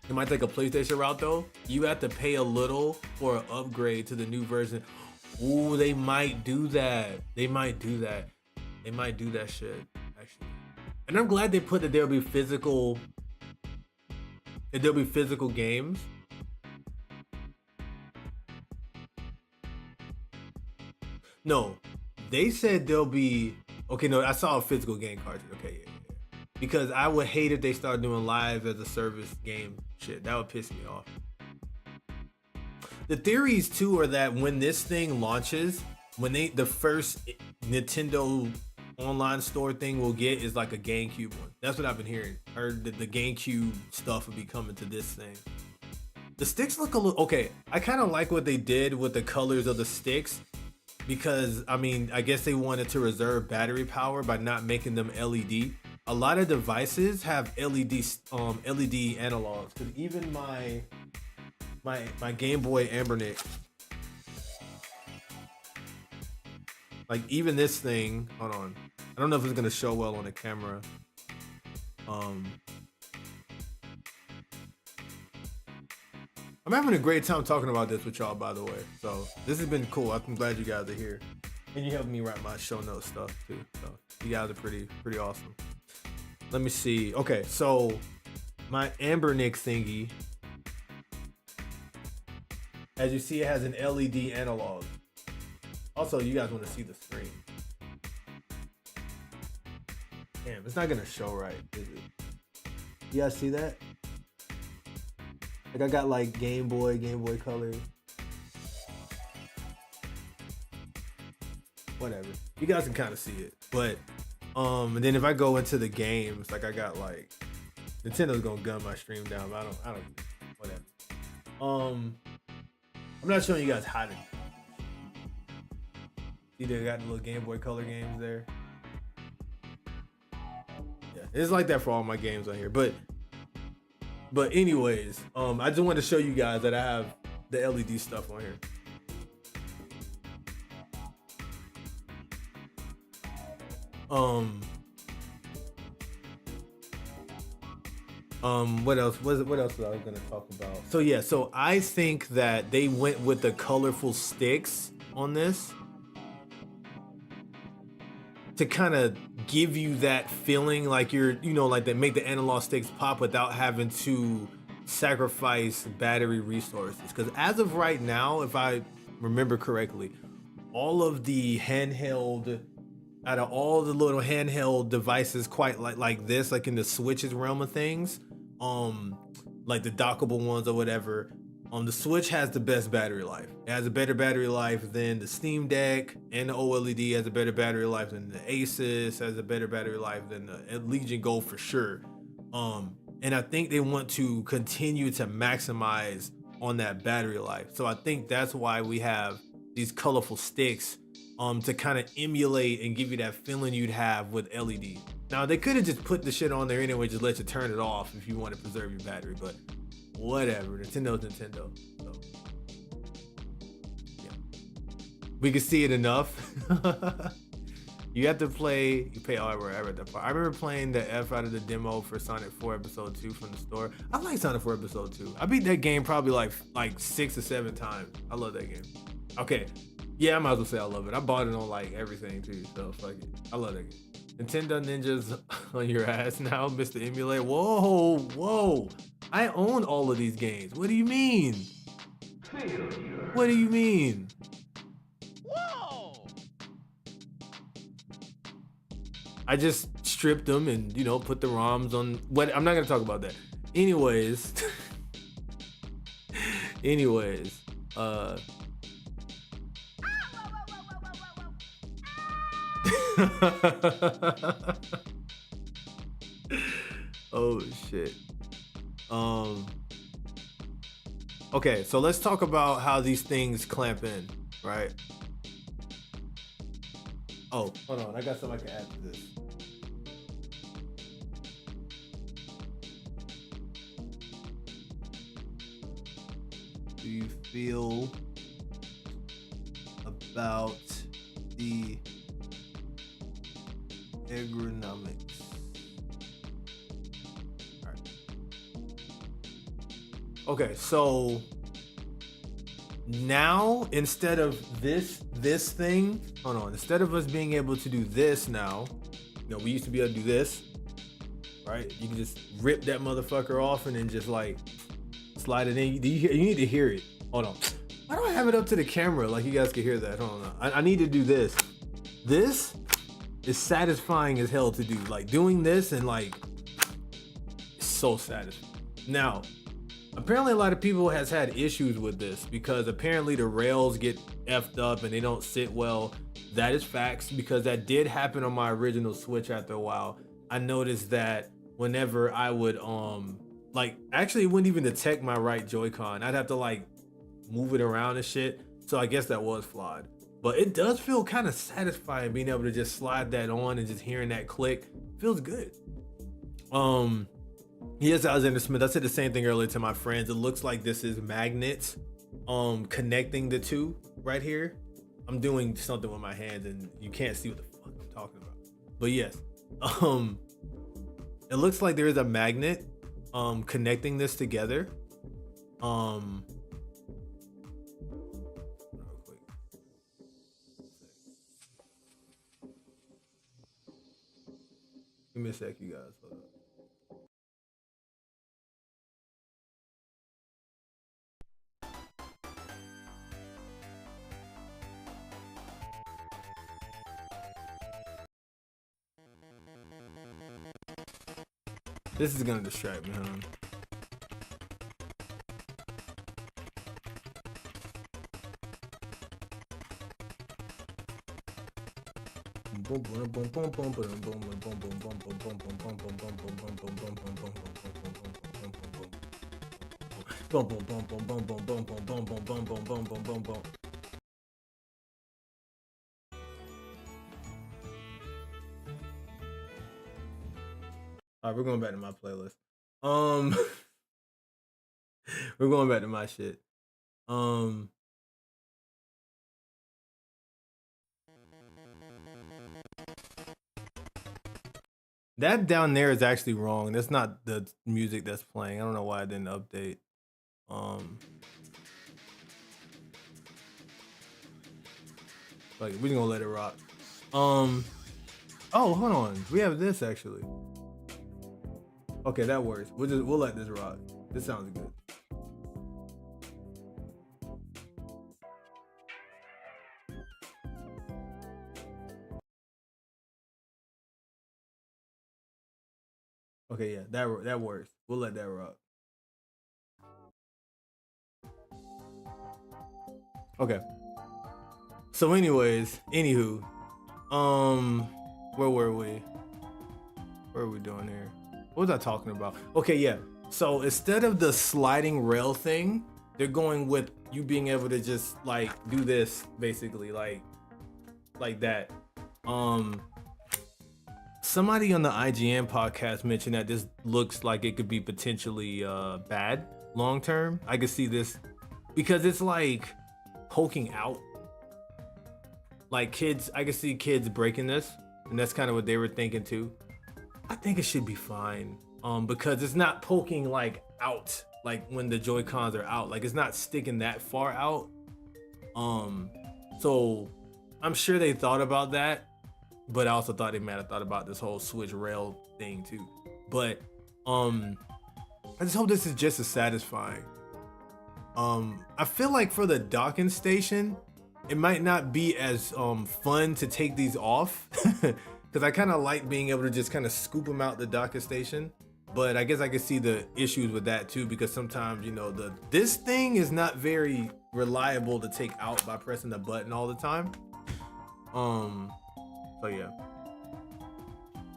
It might take a PlayStation route though. You have to pay a little for an upgrade to the new version. Ooh, they might do that. They might do that shit, actually. And I'm glad they put that there'll be physical games. No, they said there'll be, okay, no, I saw a physical game cartridge. Okay, yeah. Because I would hate if they start doing live as a service game shit. That would piss me off. The theories too are that when this thing launches, the first Nintendo online store thing we'll get is like a GameCube one. That's what I've been hearing. Heard that the GameCube stuff will be coming to this thing. The sticks look a little, okay, I kind of like what they did with the colors of the sticks. Because, I mean, I guess they wanted to reserve battery power by not making them LED. A lot of devices have LED analogs. Because even my Game Boy Ambernic, like even this thing, hold on. I don't know if it's gonna show well on the camera. I'm having a great time talking about this with y'all, by the way. So this has been cool. I'm glad you guys are here. And you helped me write my show notes stuff too. So you guys are pretty awesome. Let me see. Okay, so my Ambernic thingy, as you see, it has an LED analog. Also, you guys want to see the screen. Damn, it's not gonna show right, is it? You guys see that? Like, I got like Game Boy Color. Whatever. You guys can kind of see it. But and then if I go into the games, like I got like Nintendo's gonna gun my stream down. But I don't whatever. I'm not showing you guys how to. See, they got the little Game Boy Color games there. Yeah, it's like that for all my games on here. But anyways, I just wanted to show you guys that I have the LED stuff on here. What else? What else was I gonna talk about? So yeah, so I think that they went with the colorful sticks on this to kind of give you that feeling like you're, like that make the analog sticks pop without having to sacrifice battery resources. Because as of right now, if I remember correctly, all of the handheld, out of all the little handheld devices, quite like this, like in the Switch's realm of things, like the dockable ones or whatever, the Switch has the best battery life. It has a better battery life than the Steam Deck, and the OLED has a better battery life than the Asus, has a better battery life than the Legion Go for sure. And I think they want to continue to maximize on that battery life. So I think that's why we have these colorful sticks to kind of emulate and give you that feeling you'd have with LED. Now they could have just put the shit on there anyway, just let you turn it off if you want to preserve your battery, but whatever. Nintendo's Nintendo. So yeah, we can see it enough. You have to play. You pay. Oh, I read that part. I remember playing the F out of the demo for Sonic 4 Episode 2 from the store. I like Sonic 4 Episode 2. I beat that game probably like 6 or 7 times. I love that game. Okay, yeah, I might as well say I love it. I bought it on like everything too, so fuck it. I love that game. Nintendo Ninjas on your ass now, Mr. Emulate. Whoa, whoa. I own all of these games. What do you mean? Failure. What do you mean? Whoa. I just stripped them and, you know, put the ROMs on. What? I'm not going to talk about that. Anyways. Oh shit. Okay, so let's talk about how these things clamp in, right? Oh, hold on, I got something I can add to this. Do you feel about the ergonomics? All right. Okay, so now instead of this thing, hold on, instead of us being able to do this now, you know, we used to be able to do this, right? You can just rip that motherfucker off and then just like slide it in. You need to hear it. Hold on. Why do I have it up to the camera like you guys can hear that? Hold on. I need to do this. This is satisfying as hell to do. Like doing this and like, it's so satisfying. Now, apparently a lot of people has had issues with this because apparently the rails get effed up and they don't sit well. That is facts because that did happen on my original Switch after a while. I noticed that whenever I would, like actually it wouldn't even detect my right Joy-Con. I'd have to like move it around and shit. So I guess that was flawed. But it does feel kind of satisfying being able to just slide that on and just hearing that click. Feels good. Yes, Alexander Smith. I said the same thing earlier to my friends. It looks like this is magnets connecting the two right here. I'm doing something with my hands and you can't see what the fuck I'm talking about. But yes, it looks like there is a magnet connecting this together. Give me a sec, you guys. Hold up. This is gonna distract me, huh? All right, we're going back to my playlist. We're going back to my shit. That down there is actually wrong. That's not the music that's playing. I don't know why I didn't update. Like we're gonna let it rock. Oh, hold on. We have this actually. Okay, that works. We'll let this rock. This sounds good. Okay, yeah, that works. We'll let that rock. Okay. So anyways, anywho, where were we? What are we doing here? What was I talking about? Okay, yeah. So instead of the sliding rail thing, they're going with you being able to just like do this basically, like like that. Somebody on the IGN podcast mentioned that this looks like it could be potentially bad long term. I could see this because it's like poking out. Like kids, I could see kids breaking this, and that's kind of what they were thinking too. I think it should be fine, because it's not poking like out, like when the Joy-Cons are out. Like it's not sticking that far out. So I'm sure they thought about that, but I also thought they might have thought about this whole Switch rail thing too. But I just hope this is just as satisfying. I feel like for the docking station, it might not be as fun to take these off because I kind of like being able to just kind of scoop them out the docking station. But I guess I can see the issues with that too, because sometimes, you know, this thing is not very reliable to take out by pressing the button all the time. So yeah,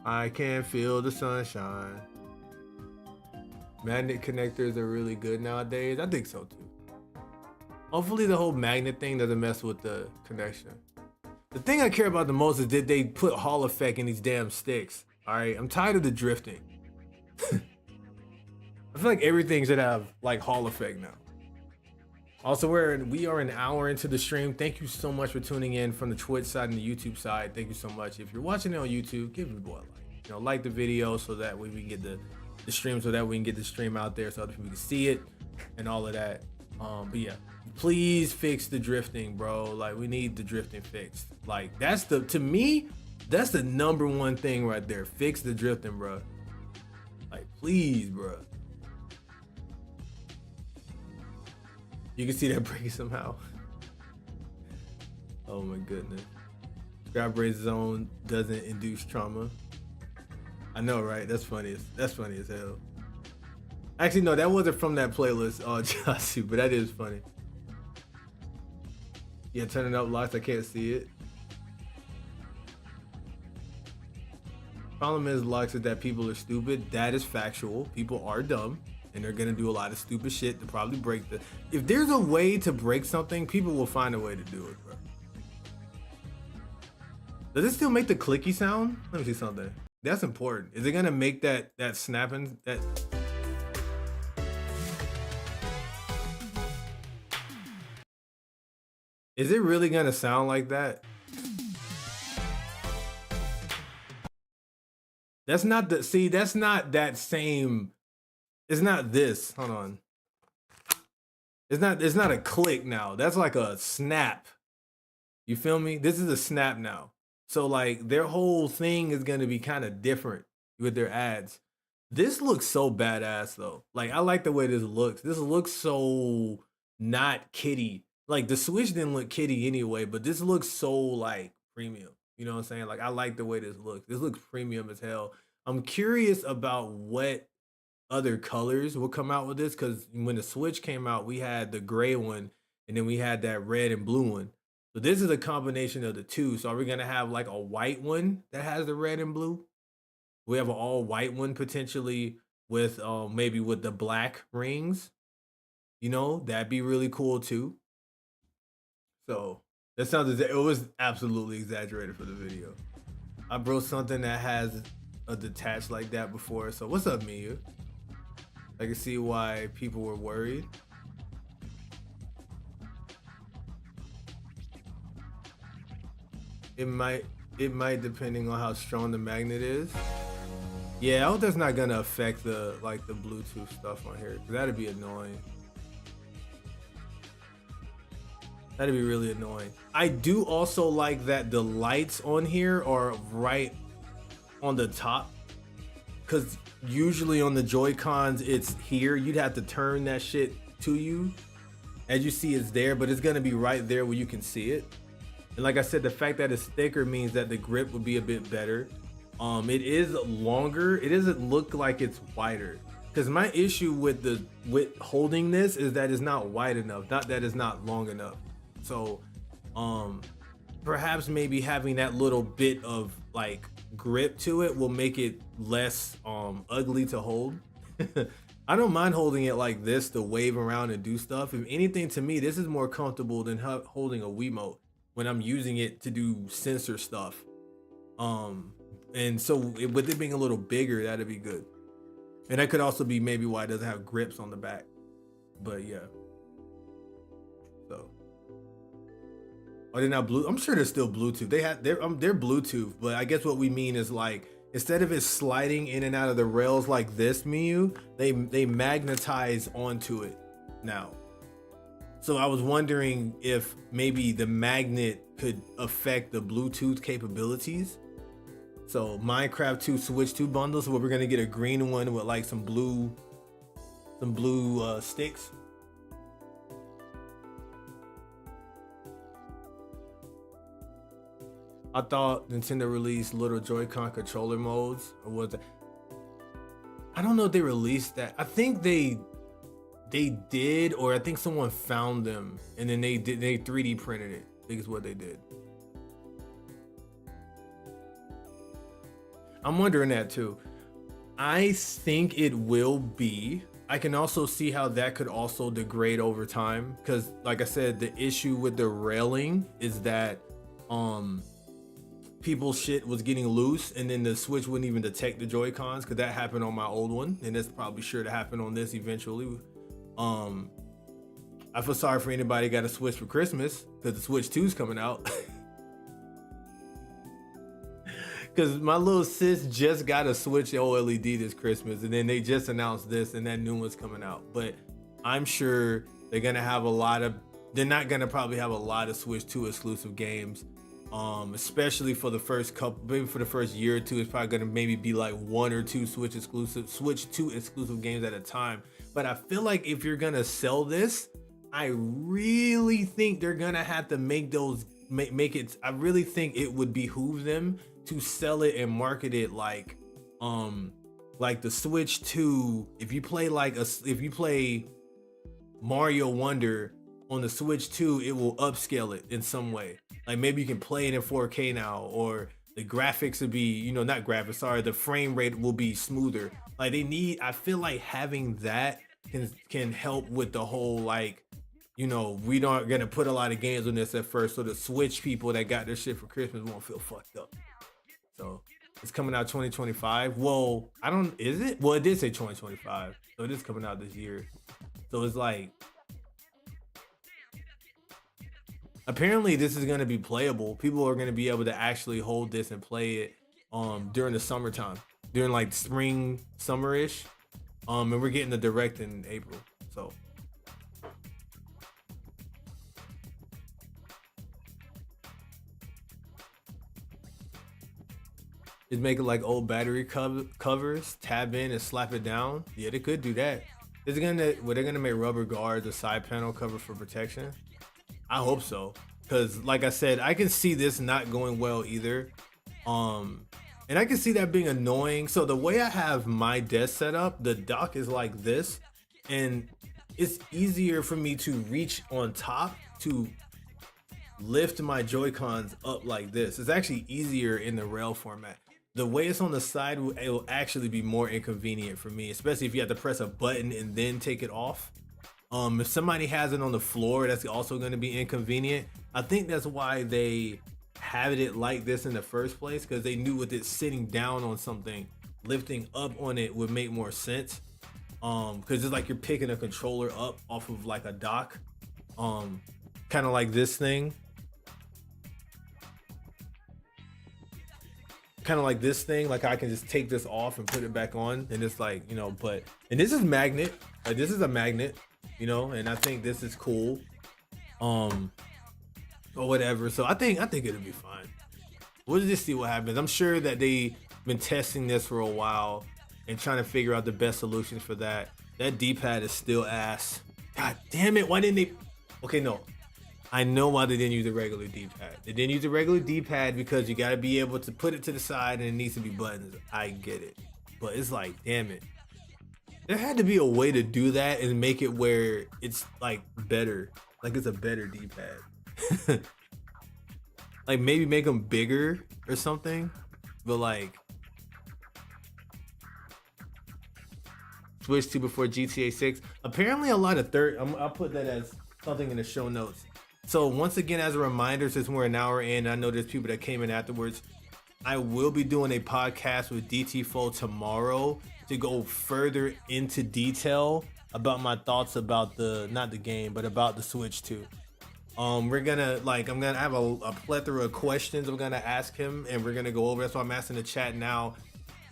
I can feel the sunshine. Magnet connectors are really good nowadays. I think so too. Hopefully the whole magnet thing doesn't mess with the connection. The thing I care about the most is did they put Hall effect in these damn sticks. All right, I'm tired of the drifting. I feel like everything should have like Hall effect now. Also, we are an hour into the stream. Thank you so much for tuning in from the Twitch side and the YouTube side. Thank you so much. If you're watching it on YouTube, give me boy a like. You know, like the video so that way we can get the stream, so that we can get the stream out there so other people can see it and all of that. But yeah, please fix the drifting, bro. Like we need the drifting fixed. Like to me, that's the number one thing right there. Fix the drifting, bro. Like please, bro. You can see that break somehow. Oh my goodness. Grab Brace Zone doesn't induce trauma. I know, right? That's funny. That's funny as hell. Actually, no, that wasn't from that playlist, Josu, but that is funny. Yeah, turning up lights, I can't see it. Problem is, Lux, is that people are stupid. That is factual. People are dumb. And they're gonna do a lot of stupid shit to probably break the. If there's a way to break something, people will find a way to do it, bro. Does it still make the clicky sound? Let me see something. That's important. Is it gonna make that snapping that? Is it really gonna sound like that? That's not the. See, that's not that same. It's not this. Hold on. It's not a click now. That's like a snap. You feel me? This is a snap now. So like their whole thing is gonna be kind of different with their ads. This looks so badass though. Like I like the way this looks. This looks so not kiddie. Like the Switch didn't look kiddie anyway, but this looks so like premium. You know what I'm saying? Like I like the way this looks. This looks premium as hell. I'm curious about what other colors will come out with this, because when the Switch came out, we had the gray one and then we had that red and blue one. So this is a combination of the two. So are we gonna have like a white one that has the red and blue? We have an all white one potentially with maybe with the black rings. You know, that'd be really cool too. So that sounds, it was absolutely exaggerated for the video. I broke something that has a detach like that before. So what's up, Miyu? I can see why people were worried. It might depending on how strong the magnet is. Yeah, I hope that's not gonna affect the Bluetooth stuff on here, because that'd be annoying. That'd be really annoying. I do also like that the lights on here are right on the top, because usually on the Joy-Cons it's here. You'd have to turn that shit to you. As you see, it's there, but it's gonna be right there where you can see it. And like I said, the fact that it's thicker means that the grip would be a bit better. It is longer. It doesn't look like it's wider, because my issue with holding this is that it's not wide enough, not that it's not long enough. So perhaps maybe having that little bit of like grip to it will make it less ugly to hold. I don't mind holding it like this to wave around and do stuff. If anything, to me, this is more comfortable than holding a Wiimote when I'm using it to do sensor stuff. And so with it being a little bigger, that'd be good. And that could also be maybe why it doesn't have grips on the back. But yeah. So. Are they not blue? I'm sure they're still Bluetooth. They're Bluetooth, but I guess what we mean is like instead of it sliding in and out of the rails like this, Miyu, they magnetize onto it now. So I was wondering if maybe the magnet could affect the Bluetooth capabilities. So Minecraft 2 Switch 2 bundles, where we're gonna get a green one with like some blue sticks. I thought Nintendo released little Joy-Con controller modes, or was it? I don't know if they released that. I think they did, or I think someone found them and then they 3D printed it. I think is what they did. I'm wondering that too. I think it will be. I can also see how that could also degrade over time, because like I said, the issue with the railing is that people's shit was getting loose and then the Switch wouldn't even detect the Joy-Cons, because that happened on my old one, and that's probably sure to happen on this eventually. I feel sorry for anybody who got a Switch for Christmas, because the Switch 2 is coming out. Because my little sis just got a Switch OLED this Christmas, and then they just announced this, and that new one's coming out. But I'm sure they're gonna have they're not gonna probably have a lot of Switch 2 exclusive games, especially for the first couple, maybe for the first year or two. It's probably gonna maybe be like 1 or 2 Switch 2 exclusive games at a time. But I feel like if you're gonna sell this, I really think they're gonna have to make it. I really think it would behoove them to sell it and market it like the Switch 2. If you play Mario Wonder on the Switch 2, it will upscale it in some way. Like maybe you can play it in 4K now, or the graphics will be, not graphics, sorry, the frame rate will be smoother. Like I feel like having that can help with the whole, like, we aren't gonna put a lot of games on this at first, so the Switch people that got their shit for Christmas won't feel fucked up. So it's coming out 2025. Well, is it? Well, it did say 2025, so it is coming out this year. So it's like, apparently this is gonna be playable. People are gonna be able to actually hold this and play it during the summertime, during like spring, summerish. And we're getting the direct in April. So just make it like old battery covers, tab in and slap it down. Yeah, they could do that. They're gonna make rubber guards a side panel cover for protection? I hope so, because like I said, I can see this not going well either. And I can see that being annoying. So the way I have my desk set up, the dock is like this, and it's easier for me to reach on top to lift my Joy-Cons up like this. It's actually easier in the rail format. The way it's on the side, it will actually be more inconvenient for me, especially if you have to press a button and then take it off. If somebody has it on the floor, that's also going to be inconvenient. I think that's why they have it like this in the first place, because they knew with it sitting down on something, lifting up on it would make more sense. Because it's like you're picking a controller up off of like a dock, kind of like this thing. Like I can just take this off and put it back on, and it's like, and this is magnet, like this is a magnet, and I think this is cool, or whatever. So I think it'll be fine. We'll just see what happens. I'm sure that they've been testing this for a while and trying to figure out the best solutions for that. That D-pad is still ass. God damn it, why didn't they? Okay, no. I know why they didn't use a regular D-pad. They didn't use a regular D-pad because you got to be able to put it to the side and it needs to be buttons. I get it. But it's like, damn it. There had to be a way to do that and make it where it's like better. Like it's a better D-pad. Like maybe make them bigger or something. But like, Switch 2 before GTA 6. Apparently a lot of I'll put that as something in the show notes. So once again, as a reminder, since we're an hour in, I know there's people that came in afterwards. I will be doing a podcast with DT4 tomorrow to go further into detail about my thoughts about not the game, but about the Switch 2. We're gonna I'm gonna have a plethora of questions I'm gonna ask him, and we're gonna go over. That's why I'm asking the chat now.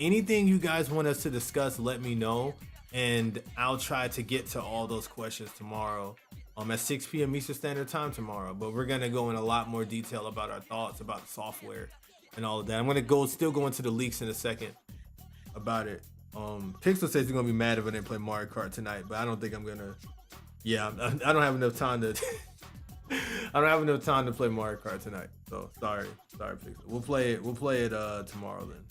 Anything you guys want us to discuss, let me know, and I'll try to get to all those questions tomorrow. At 6 p.m. Eastern Standard Time tomorrow. But we're gonna go in a lot more detail about our thoughts about the software and all of that. I'm gonna still go into the leaks in a second about it. Pixel says he's gonna be mad if I didn't play Mario Kart tonight, but I don't think I'm gonna. Yeah, I don't have enough time to. I don't have enough time to play Mario Kart tonight. So sorry, Pixel. We'll play it tomorrow then.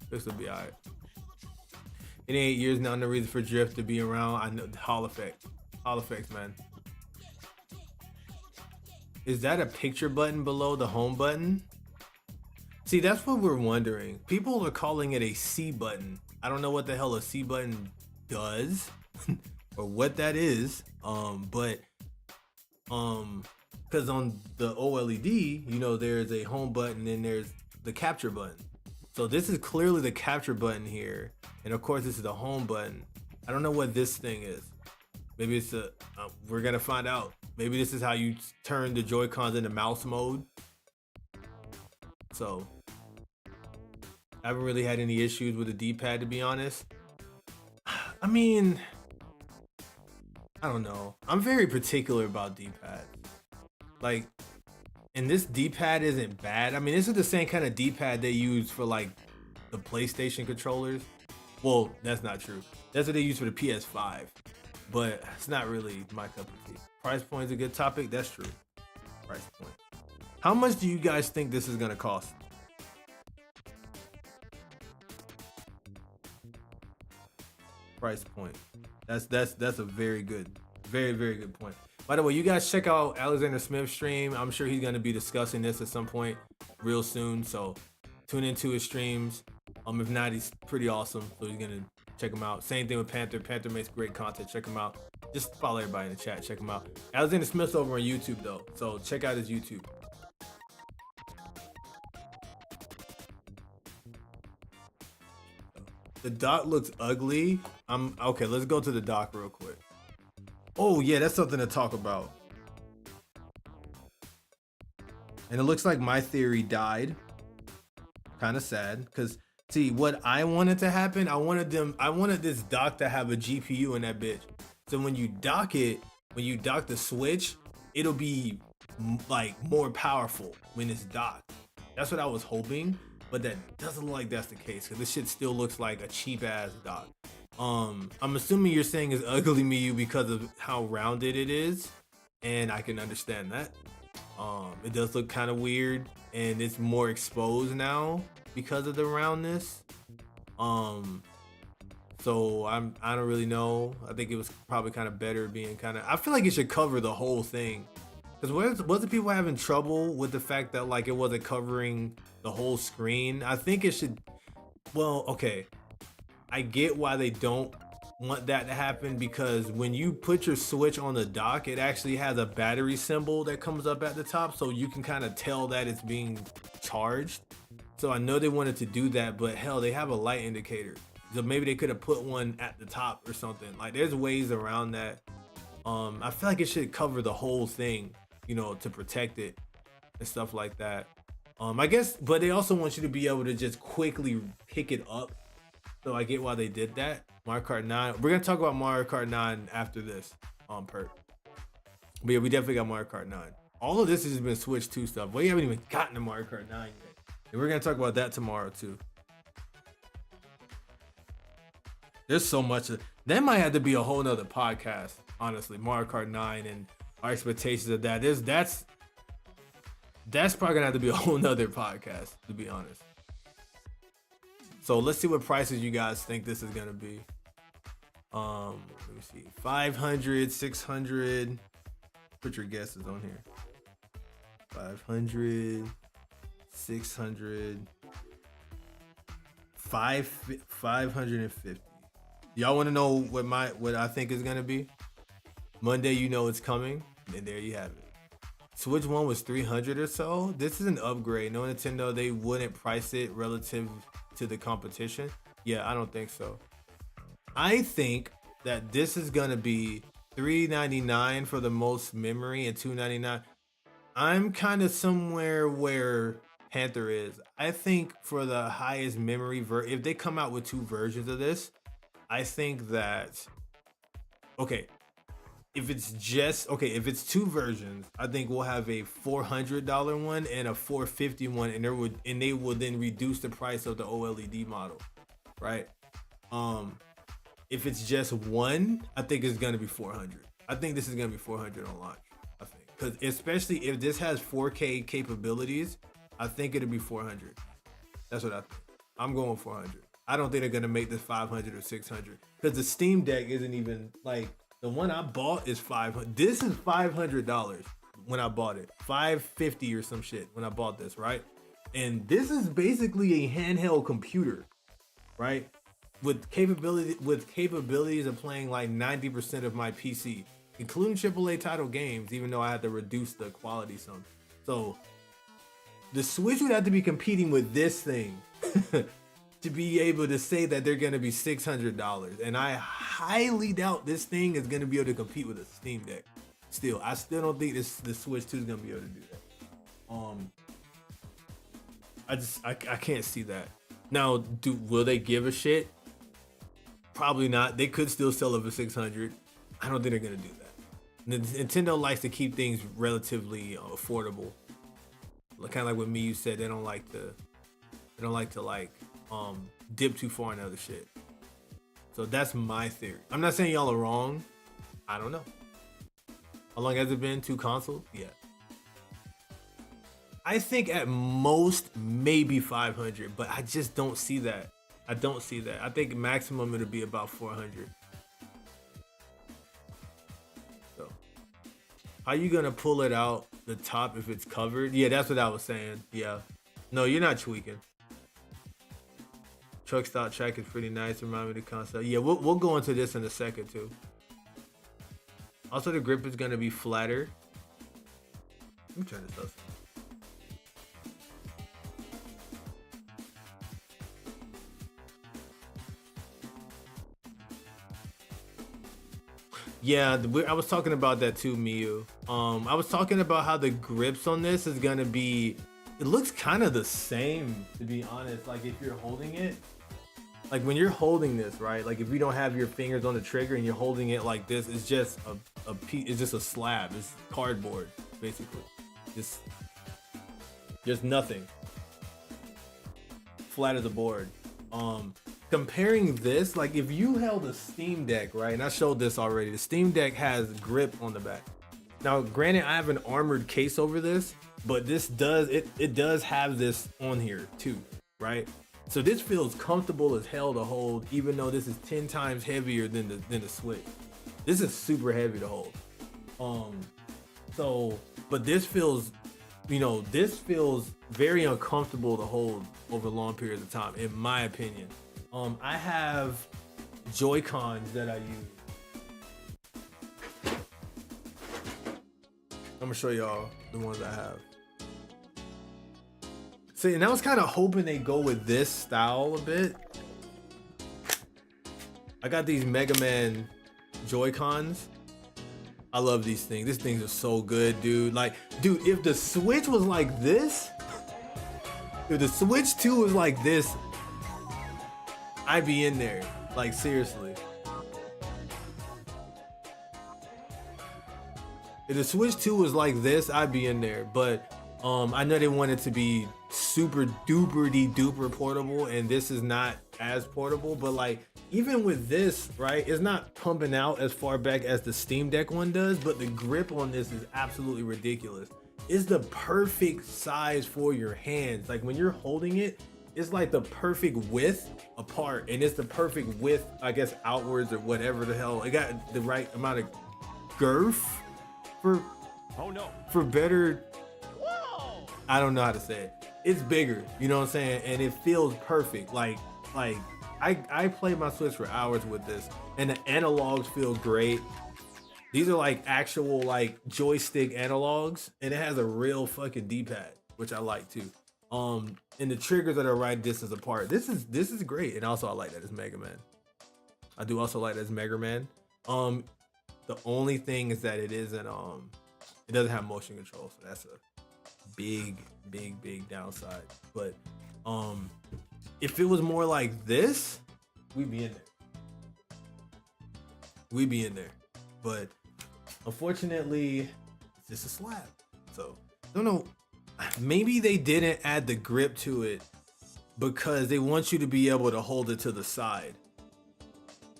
This will be alright. It ain't 8 years now. No reason for Drift to be around. I know Hall effects, man. Is that a picture button below the home button? See, that's what we're wondering. People are calling it a C button. I don't know what the hell a C button does or what that is. Because on the OLED, you know, there's a home button and there's the capture button. So this is clearly the capture button here. And of course, this is the home button. I don't know what this thing is. Maybe it's we're gonna find out. Maybe this is how you turn the Joy-Cons into mouse mode. So I haven't really had any issues with the D-pad, to be honest. I mean, I don't know. I'm very particular about D-pad. Like, and this D-pad isn't bad. I mean, this is the same kind of D-pad they use for like the PlayStation controllers. Well, that's not true. That's what they use for the PS5. But it's not really my cup of tea. Price point is a good topic. That's true. Price point. How much do you guys think this is gonna cost? Price point. That's a very good, very good point. By the way, you guys check out Alexander Smith's stream. I'm sure he's gonna be discussing this at some point real soon. So tune into his streams. If not, he's pretty awesome. So he's gonna check him out. Same thing with Panther. Panther makes great content. Check him out. Just follow everybody in the chat. Check him out. Alexander Smith's over on YouTube though, so check out his YouTube. The dock looks ugly. Okay. Let's go to the dock real quick. Oh yeah, that's something to talk about. And it looks like my theory died. Kind of sad, because see what I wanted to happen. I wanted this dock to have a GPU in that bitch. So when you dock the Switch, it'll be like more powerful when it's docked. That's what I was hoping, but that doesn't look like that's the case, because this shit still looks like a cheap ass dock. I'm assuming you're saying it's ugly Miyu because of how rounded it is, and I can understand that. It does look kind of weird, and it's more exposed now because of the roundness. So I don't really know. I think it was probably kind of better being kind of. I feel like it should cover the whole thing, because wasn't people having trouble with the fact that like it wasn't covering the whole screen? I think it should. Well, okay, I get why they don't want that to happen, because when you put your Switch on the dock, it actually has a battery symbol that comes up at the top, so you can kind of tell that it's being charged. So I know they wanted to do that, but hell, they have a light indicator, so maybe they could have put one at the top or something. Like, there's ways around that. I feel like it should cover the whole thing, you know, to protect it and stuff like that. I guess, but they also want you to be able to just quickly pick it up. So I get why they did that. Mario Kart 9. We're gonna talk about Mario Kart 9 after this on Perk. But yeah, we definitely got Mario Kart 9. All of this has been Switch 2 stuff. We haven't even gotten to Mario Kart 9 yet. And we're gonna talk about that tomorrow too. There's so much. That might have to be a whole nother podcast, honestly. Mario Kart 9 and our expectations of that. That's probably gonna have to be a whole nother podcast, to be honest. So let's see what prices you guys think this is gonna be. Let me see. 500, 600. Put your guesses on here. 500, 600, 550. Y'all want to know what I think is gonna be? Monday, you know it's coming, and there you have it. Switch 1 was 300 or so. This is an upgrade. No, Nintendo, they wouldn't price it relative to the competition. Yeah, I don't think so. I think that this is gonna be $399 for the most memory and $299. I'm kind of somewhere where Panther is. I think for the highest memory if they come out with two versions of this, I think that okay, if it's two versions, I think we'll have a $400 one and a $450 one, and they will then reduce the price of the OLED model, right? If it's just one, I think it's gonna be 400. I think this is gonna be 400 on launch. I think because especially if this has 4K capabilities, I think it'll be 400. That's what I think. I'm going 400. I don't think they're gonna make this 500 or 600 because the Steam Deck isn't even like the one I bought is 500. This is $500 when I bought it, 550 or some shit when I bought this, right? And this is basically a handheld computer, right? With capabilities of playing like 90% of my PC, including AAA title games, even though I had to reduce the quality some. So the Switch would have to be competing with this thing to be able to say that they're gonna be $600. And I highly doubt this thing is gonna be able to compete with a Steam Deck. Still, I still don't think the Switch 2 is gonna be able to do that. I can't see that. Now, will they give a shit? Probably not. They could still sell it for 600. I don't think they're gonna do that. Nintendo likes to keep things relatively affordable. Kind of like what you said, they don't like to dip too far in other shit. So that's my theory. I'm not saying y'all are wrong. I don't know. How long has it been? 2 consoles? Yeah. I think at most maybe 500, but I just don't see that. I don't see that. I think maximum it'll be about 400. So, how you gonna pull it out the top if it's covered? Yeah, that's what I was saying. Yeah. No, you're not tweaking. Truck stop track is pretty nice. Remind me of the concept. Yeah, we'll go into this in a second too. Also, the grip is gonna be flatter. Let me try this out. Yeah, I was talking about that too, Miyu. I was talking about how the grips on this is gonna be. It looks kind of the same, to be honest. Like if you're holding it, like when you're holding this, right? Like if you don't have your fingers on the trigger and you're holding it like this, it's just a piece. It's just a slab. It's cardboard, basically. Just nothing. Flat as a board. Comparing this, like if you held a Steam Deck, right? And I showed this already. The Steam Deck has grip on the back. Now, granted, I have an armored case over this, but this does have this on here too, right? So this feels comfortable as hell to hold, even though this is 10 times heavier than the Switch. This is super heavy to hold. But this feels, this feels very uncomfortable to hold over long periods of time, in my opinion. I have Joy-Cons that I use. I'm gonna show y'all the ones I have. See, and I was kind of hoping they go with this style a bit. I got these Mega Man Joy-Cons. I love these things. These things are so good, dude. Like, dude, if the Switch was like this, if the Switch 2 was like this, I'd be in there. Like, seriously. If the Switch 2 was like this, I'd be in there. But I know they want it to be super duper portable, and this is not as portable. But like, even with this, right, it's not pumping out as far back as the Steam Deck one does, but the grip on this is absolutely ridiculous. It's the perfect size for your hands. Like when you're holding it, it's like the perfect width apart, and it's the perfect width, I guess, outwards or whatever the hell. It got the right amount of girth for better. Whoa. I don't know how to say it. It's bigger, you know what I'm saying? And it feels perfect. Like I play my Switch for hours with this, and the analogs feel great. These are like actual like joystick analogs, and it has a real fucking D-pad, which I like too. And the triggers that are right distance apart. This is great, and also I like that it's Mega Man. I do also like that it's Mega Man. The only thing is that it isn't it doesn't have motion control, so that's a big downside. But if it was more like this, we'd be in there. We'd be in there. But unfortunately, it's just a slab. So I don't know. Maybe they didn't add the grip to it because they want you to be able to hold it to the side.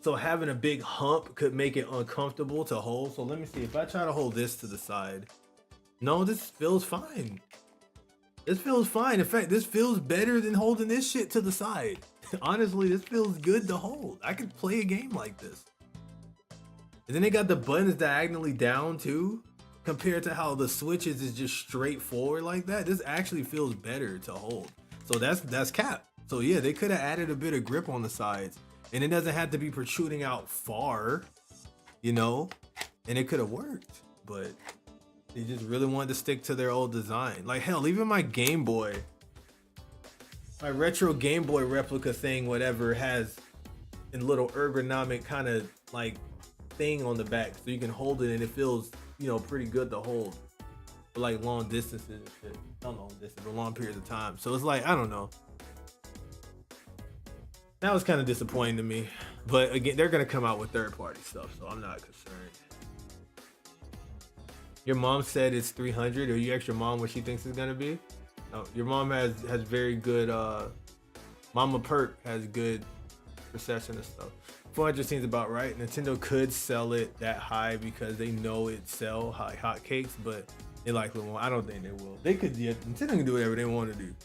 So having a big hump could make it uncomfortable to hold. So let me see, if I try to hold this to the side, no, this feels fine. This feels fine. In fact, this feels better than holding this shit to the side. Honestly, this feels good to hold. I could play a game like this. And then they got the buttons diagonally down too, compared to how the switches is just straightforward like that. This actually feels better to hold. So that's cap. So yeah, they could have added a bit of grip on the sides. And it doesn't have to be protruding out far, you know, and it could have worked, but they just really wanted to stick to their old design. Like hell, even my Game Boy, my retro Game Boy replica thing, whatever, has a little ergonomic kind of like thing on the back, so you can hold it and it feels, you know, pretty good to hold for like long distances and shit. Not long distance, but long periods of time. So it's like, I don't know. That was kind of disappointing to me, but again, they're gonna come out with third-party stuff, so I'm not concerned. Your mom said it's 300, or you asked your mom what she thinks it's gonna be? No, your mom has very good. Mama Perk has good perception and stuff. 400 seems about right. Nintendo could sell it that high because they know it sell high hotcakes, but they likely won't. I don't think they will. They could. Yeah, Nintendo can do whatever they want to do.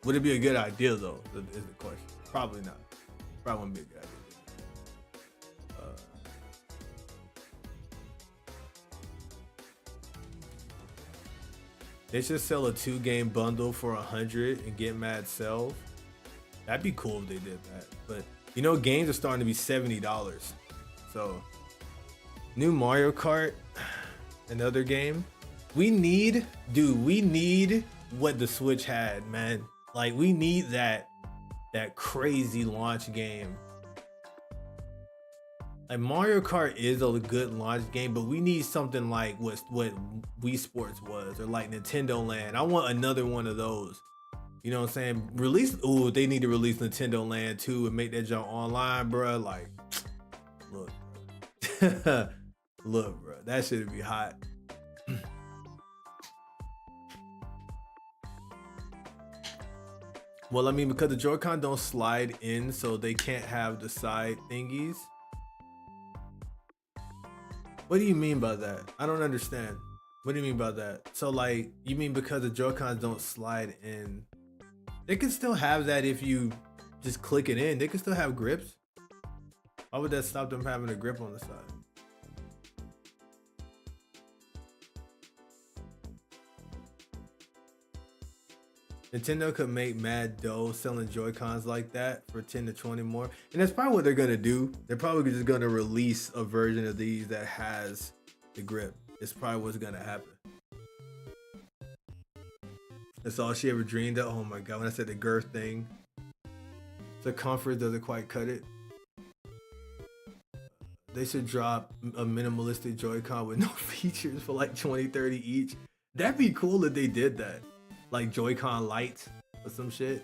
Would it be a good idea though? Is the question. Probably not. Probably wouldn't be a good idea. They should sell a 2-game bundle for 100 and get mad sales. That'd be cool if they did that. But you know, games are starting to be $70. So new Mario Kart, another game. We need what the Switch had, man. Like we need that crazy launch game. Like Mario Kart is a good launch game, but we need something like what Wii Sports was, or like Nintendo Land. I want another one of those. You know what I'm saying? They need to release Nintendo Land 2 and make that jump online, bro. Like, look, look, bro, that should be hot. Well, I mean, because the Joy-Con don't slide in, so they can't have the side thingies. What do you mean by that? I don't understand. What do you mean by that? So like, you mean because the Joy-Cons don't slide in? They can still have that if you just click it in. They can still have grips. Why would that stop them having a grip on the side? Nintendo could make mad dough selling Joy-Cons like that for 10 to 20 more. And that's probably what they're gonna do. They're probably just gonna release a version of these that has the grip. It's probably what's gonna happen. That's all she ever dreamed of. Oh my god, when I said the girth thing. Circumference doesn't quite cut it. They should drop a minimalistic Joy-Con with no features for like 20, 30 each. That'd be cool if they did that. Like Joy-Con Lite or some shit.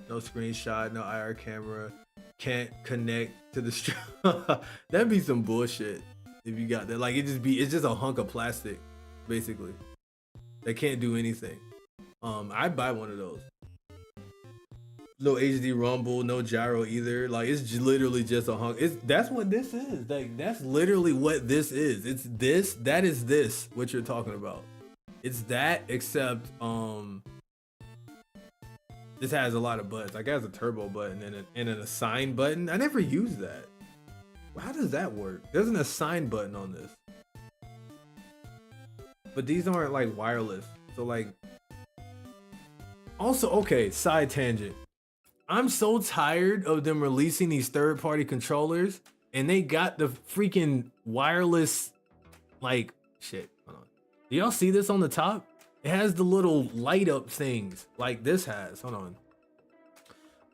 No screenshot, no IR camera. Can't connect to the strap. That'd be some bullshit if you got that. Like it's just a hunk of plastic, basically. They can't do anything. I'd buy one of those. No HD rumble, no gyro either. Like it's literally just a hunk. That's what this is. Like that's literally what this is. It's this. That is this. What you're talking about. It's that, except this has a lot of buttons. Like it has a turbo button and an assign button. I never used that. How does that work? There's an assign button on this, but these aren't like wireless. So like, also okay. Side tangent. I'm so tired of them releasing these third-party controllers and they got the freaking wireless, like, shit. Hold on. Do y'all see this on the top? It has the little light up things like this has. Hold on.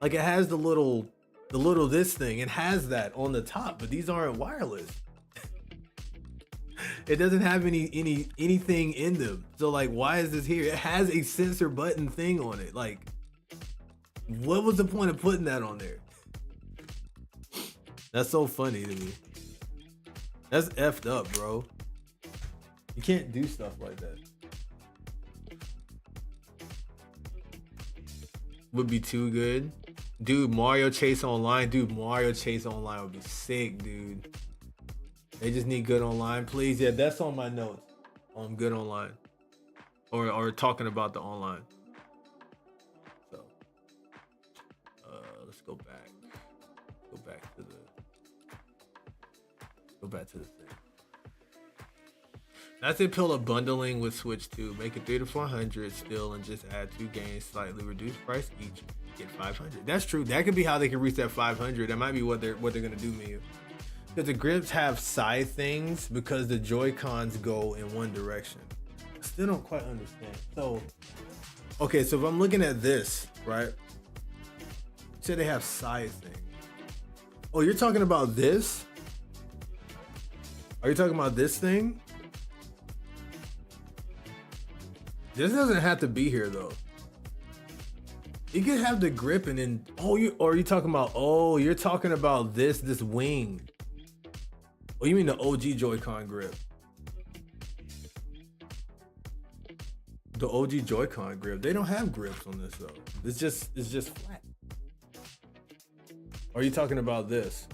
Like it has the little this thing. It has that on the top, but these aren't wireless. It doesn't have anything in them. So like, why is this here? It has a sensor button thing on it. Like, what was the point of putting that on there? That's so funny to me. That's effed up, bro. You can't do stuff like that. Would be too good. Dude, Mario Chase Online. Dude, Mario Chase Online would be sick, dude. They just need good online, please. Yeah, that's on my notes. Good online. Or talking about the online. So let's go back. Go back to the thing. That's the appeal of bundling with Switch 2. Make it 300 to 400 still and just add 2 games, slightly reduced price each. Get 500. That's true. That could be how they can reach that 500. That might be what they're gonna do, Miyu. Because the grips have side things because the Joy-Cons go in one direction. I still don't quite understand. So, okay, so if I'm looking at this, right? Say they have side things. Oh, you're talking about this? Are you talking about this thing? This doesn't have to be here though. You can have the grip and then you're talking about this wing. Oh, you mean the OG Joy-Con grip? The OG Joy-Con grip. They don't have grips on this though. It's just flat. Or are you talking about this?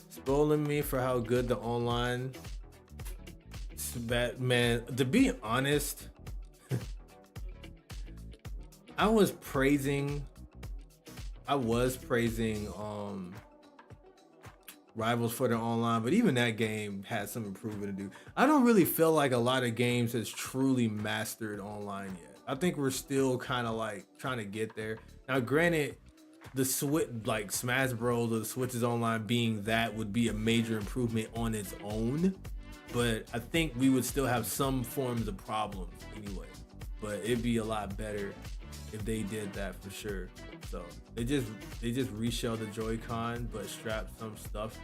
Spoiling me for how good the online. Man, to be honest, I was praising Rivals for the online, but even that game had some improvement to do. I don't really feel like a lot of games has truly mastered online yet. I think we're still kind of like trying to get there. Now, granted, the Switch, like Smash Bros. Or the Switch's online being that would be a major improvement on its own. But I think we would still have some forms of problems anyway. But it'd be a lot better if they did that for sure. So they just reshelled the Joy-Con, but strapped some stuff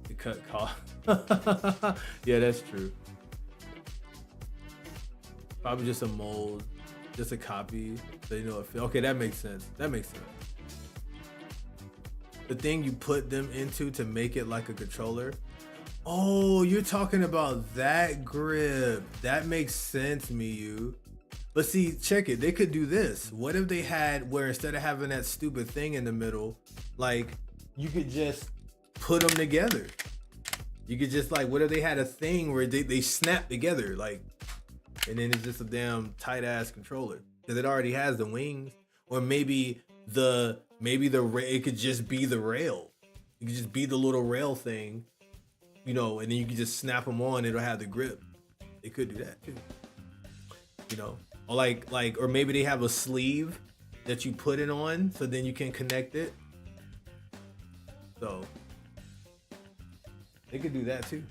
to cut cost. Yeah, that's true. Probably just a mold, just a copy. So you know it. Okay, that makes sense. That makes sense. The thing you put them into to make it like a controller. Oh, you're talking about that grip. That makes sense, Miyu. But see, check it. They could do this. What if they had where instead of having that stupid thing in the middle, like you could just put them together. You could just like, what if they had a thing where they snap together, like, and then it's just a damn tight ass controller because it already has the wings, or maybe it could just be the rail. It could just be the little rail thing. You know, and then you can just snap them on, it'll have the grip. They could do that too. You know, or or maybe they have a sleeve that you put it on so then you can connect it. So they could do that too.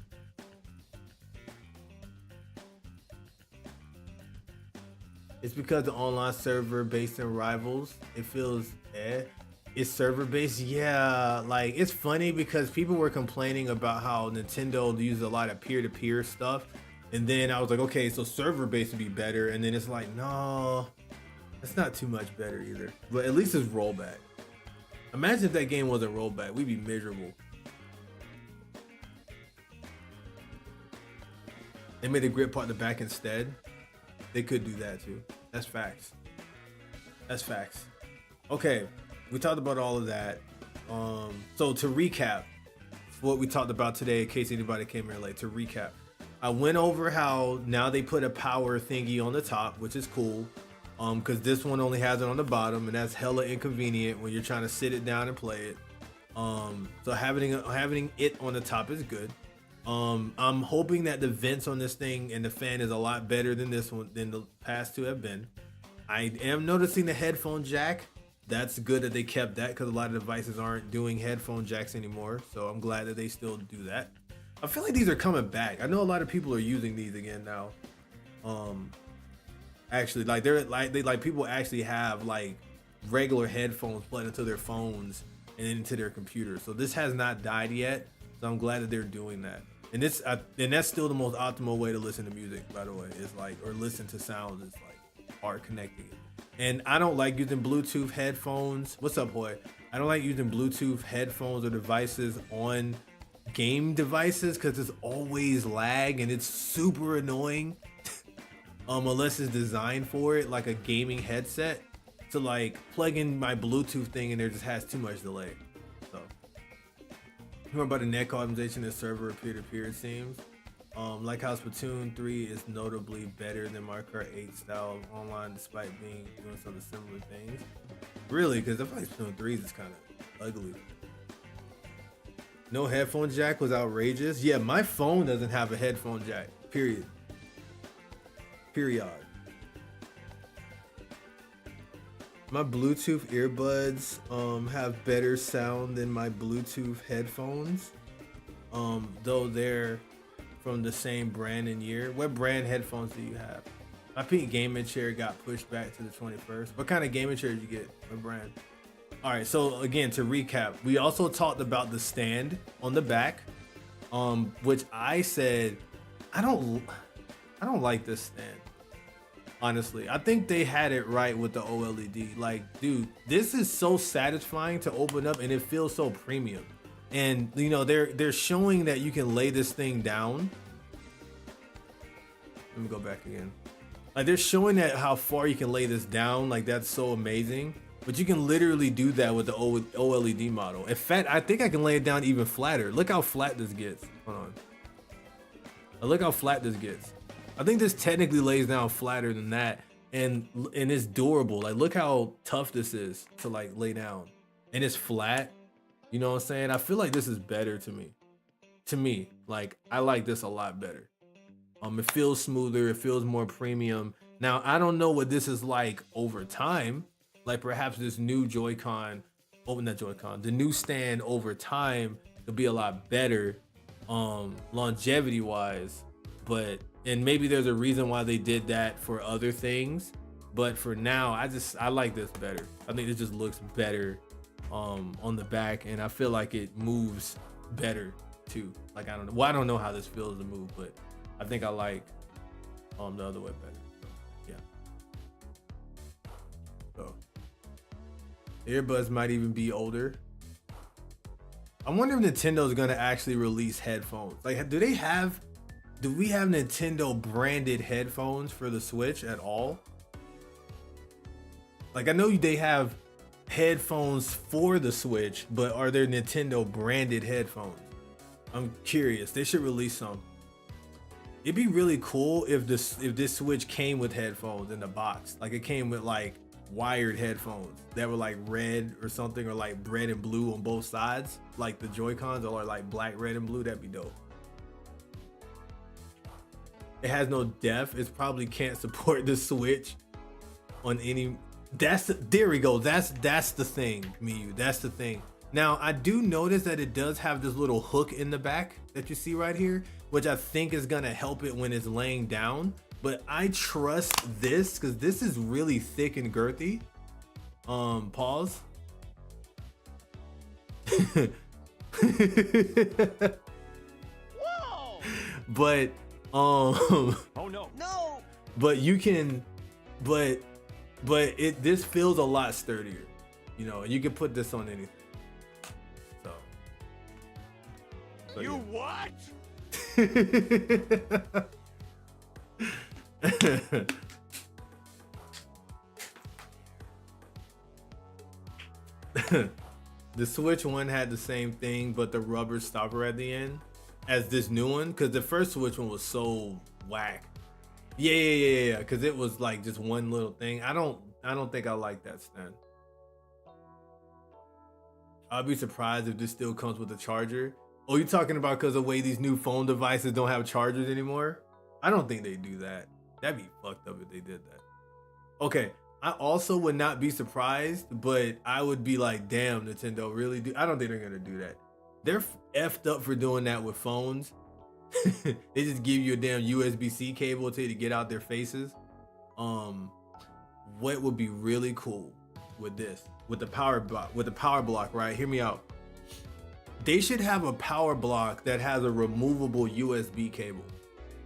It's because the online server based in Rivals, it feels it's server based. Yeah, like it's funny because people were complaining about how Nintendo uses a lot of peer-to-peer stuff, and then I was like, okay, so server based would be better, and then it's like, no, that's not too much better either. But at least it's rollback. Imagine if that game wasn't rollback, we'd be miserable. They made the grip part in the back instead. They could do that too. That's facts. That's facts. Okay. We talked about all of that. So to recap what we talked about today, in case anybody came here late, to recap, I went over how now they put a power thingy on the top, which is cool. Because this one only has it on the bottom, and that's hella inconvenient when you're trying to sit it down and play it. So having it on the top is good. I'm hoping that the vents on this thing and the fan is a lot better than this one than the past two have been. I am noticing the headphone jack. that's good that they kept that, because a lot of devices aren't doing headphone jacks anymore. So I'm glad that they still do that. I feel like these are coming back. I know a lot of people are using these again now. Actually, like people actually have like regular headphones plugged into their phones and then into their computers. So this has not died yet. So I'm glad that they're doing that. And that's still the most optimal way to listen to music, by the way, is like, or listen to sounds, is like hard connecting it. And I don't like using Bluetooth headphones. What's up, boy? I don't like using Bluetooth headphones or devices on game devices because it's always lag and it's super annoying. Unless it's designed for it, like a gaming headset, to like plug in my Bluetooth thing and there just has too much delay. So more about the netcode optimization and server peer-to-peer, it seems. Like how Splatoon 3 is notably better than Mario Kart 8 style of online despite being doing some of the similar things. Really, because I feel like Splatoon 3 is kind of ugly. No headphone jack was outrageous. Yeah, my phone doesn't have a headphone jack, period. My Bluetooth earbuds have better sound than my Bluetooth headphones, though they're from the same brand and year. What brand headphones do you have? My pink gaming chair got pushed back to the 21st. What kind of gaming chair did you get? What brand? All right, so again, to recap, we also talked about the stand on the back, which I said I don't like this stand. Honestly, I think they had it right with the OLED. Like, dude, this is so satisfying to open up and it feels so premium. And you know, they're showing that you can lay this thing down. Let me go back again. Like, they're showing that how far you can lay this down. Like, that's so amazing. But you can literally do that with the OLED model. In fact, I think I can lay it down even flatter. Look how flat this gets. Hold on. Look how flat this gets. I think this technically lays down flatter than that, and it's durable. Like, look how tough this is to like lay down, and it's flat. You know what I'm saying? I feel like this is better to me. Like, I like this a lot better. It feels smoother. It feels more premium. Now, I don't know what this is like over time. Like, perhaps this new Joy-Con, the new stand over time could be a lot better, longevity wise, and maybe there's a reason why they did that for other things, but for now, I like this better. I think it just looks better on the back, and I feel like it moves better too. Like, I don't know. Well, I don't know how this feels to move, but I think I like the other way better. Yeah. So earbuds might even be older. I wonder if Nintendo's gonna actually release headphones. Like, do we have Nintendo branded headphones for the Switch at all? Like, I know they have headphones for the Switch, but are there Nintendo branded headphones? I'm curious. They should release some. It'd be really cool if this Switch came with headphones in the box. Like, it came with like wired headphones that were like red or something, or like red and blue on both sides, like the Joy-Cons, or like black, red, and blue. That'd be dope. It has no depth. It probably can't support the Switch on any. There we go. That's the thing, Miyu. That's the thing. Now, I do notice that it does have this little hook in the back that you see right here, which I think is gonna help it when it's laying down. But I trust this because this is really thick and girthy. Pause. Whoa! But oh no. But you can, but this feels a lot sturdier, you know, and you can put this on anything. So you what? The Switch one had the same thing, but the rubber stopper at the end as this new one, because the first Switch one was so whack. Yeah, because it was like just one little thing. I don't think I like that stand. I'll be surprised if this still comes with a charger. Oh, you talking about because of the way these new phone devices don't have chargers anymore? I don't think they do that. That'd be fucked up if they did that. Okay, I also would not be surprised, but I would be like, damn, Nintendo really do. I don't think they're gonna do that. They're effed up for doing that with phones. They just give you a damn USB-C cable to get out their faces. Um, what would be really cool with this, with the power block, right? Hear me out. They should have a power block that has a removable USB cable.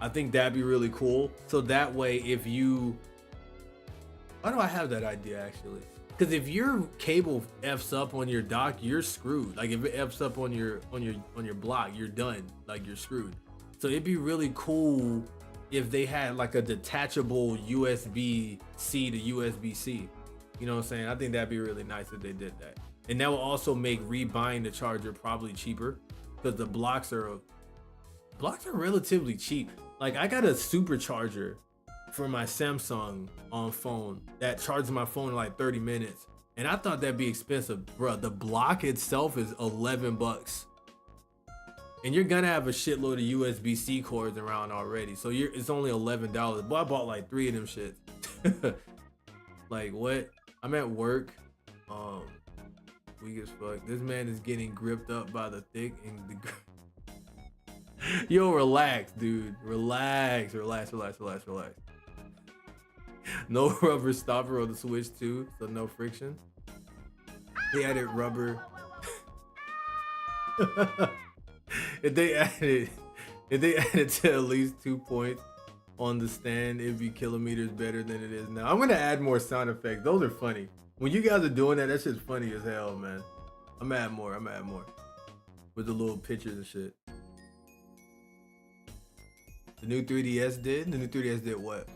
I think that'd be really cool. So that way, if you, why do I have that idea actually? Because if your cable f's up on your dock, you're screwed. Like if it f's up on your block, you're done. Like you're screwed. So it'd be really cool if they had like a detachable USB-C to USB-C. You know what I'm saying? I think that'd be really nice if they did that. And that will also make rebuying the charger probably cheaper because the blocks are relatively cheap. Like I got a supercharger for my Samsung on phone that charges my phone in like 30 minutes. And I thought that'd be expensive. Bruh, the block itself is 11 bucks. And you're gonna have a shitload of USB-C cords around already. So it's only $11. Boy, I bought like 3 of them shits. Like what? I'm at work. Weak as fuck. This man is getting gripped up by the thick and the yo, relax, dude. Relax. No rubber stopper on the Switch 2, so no friction. They added rubber. If they added to at least 2 points on the stand, it'd be kilometers better than it is now. I'm gonna add more sound effects. Those are funny. When you guys are doing that, that shit's funny as hell, man. I'm gonna add more. With the little pictures and shit. The new 3DS did? The new 3DS did what?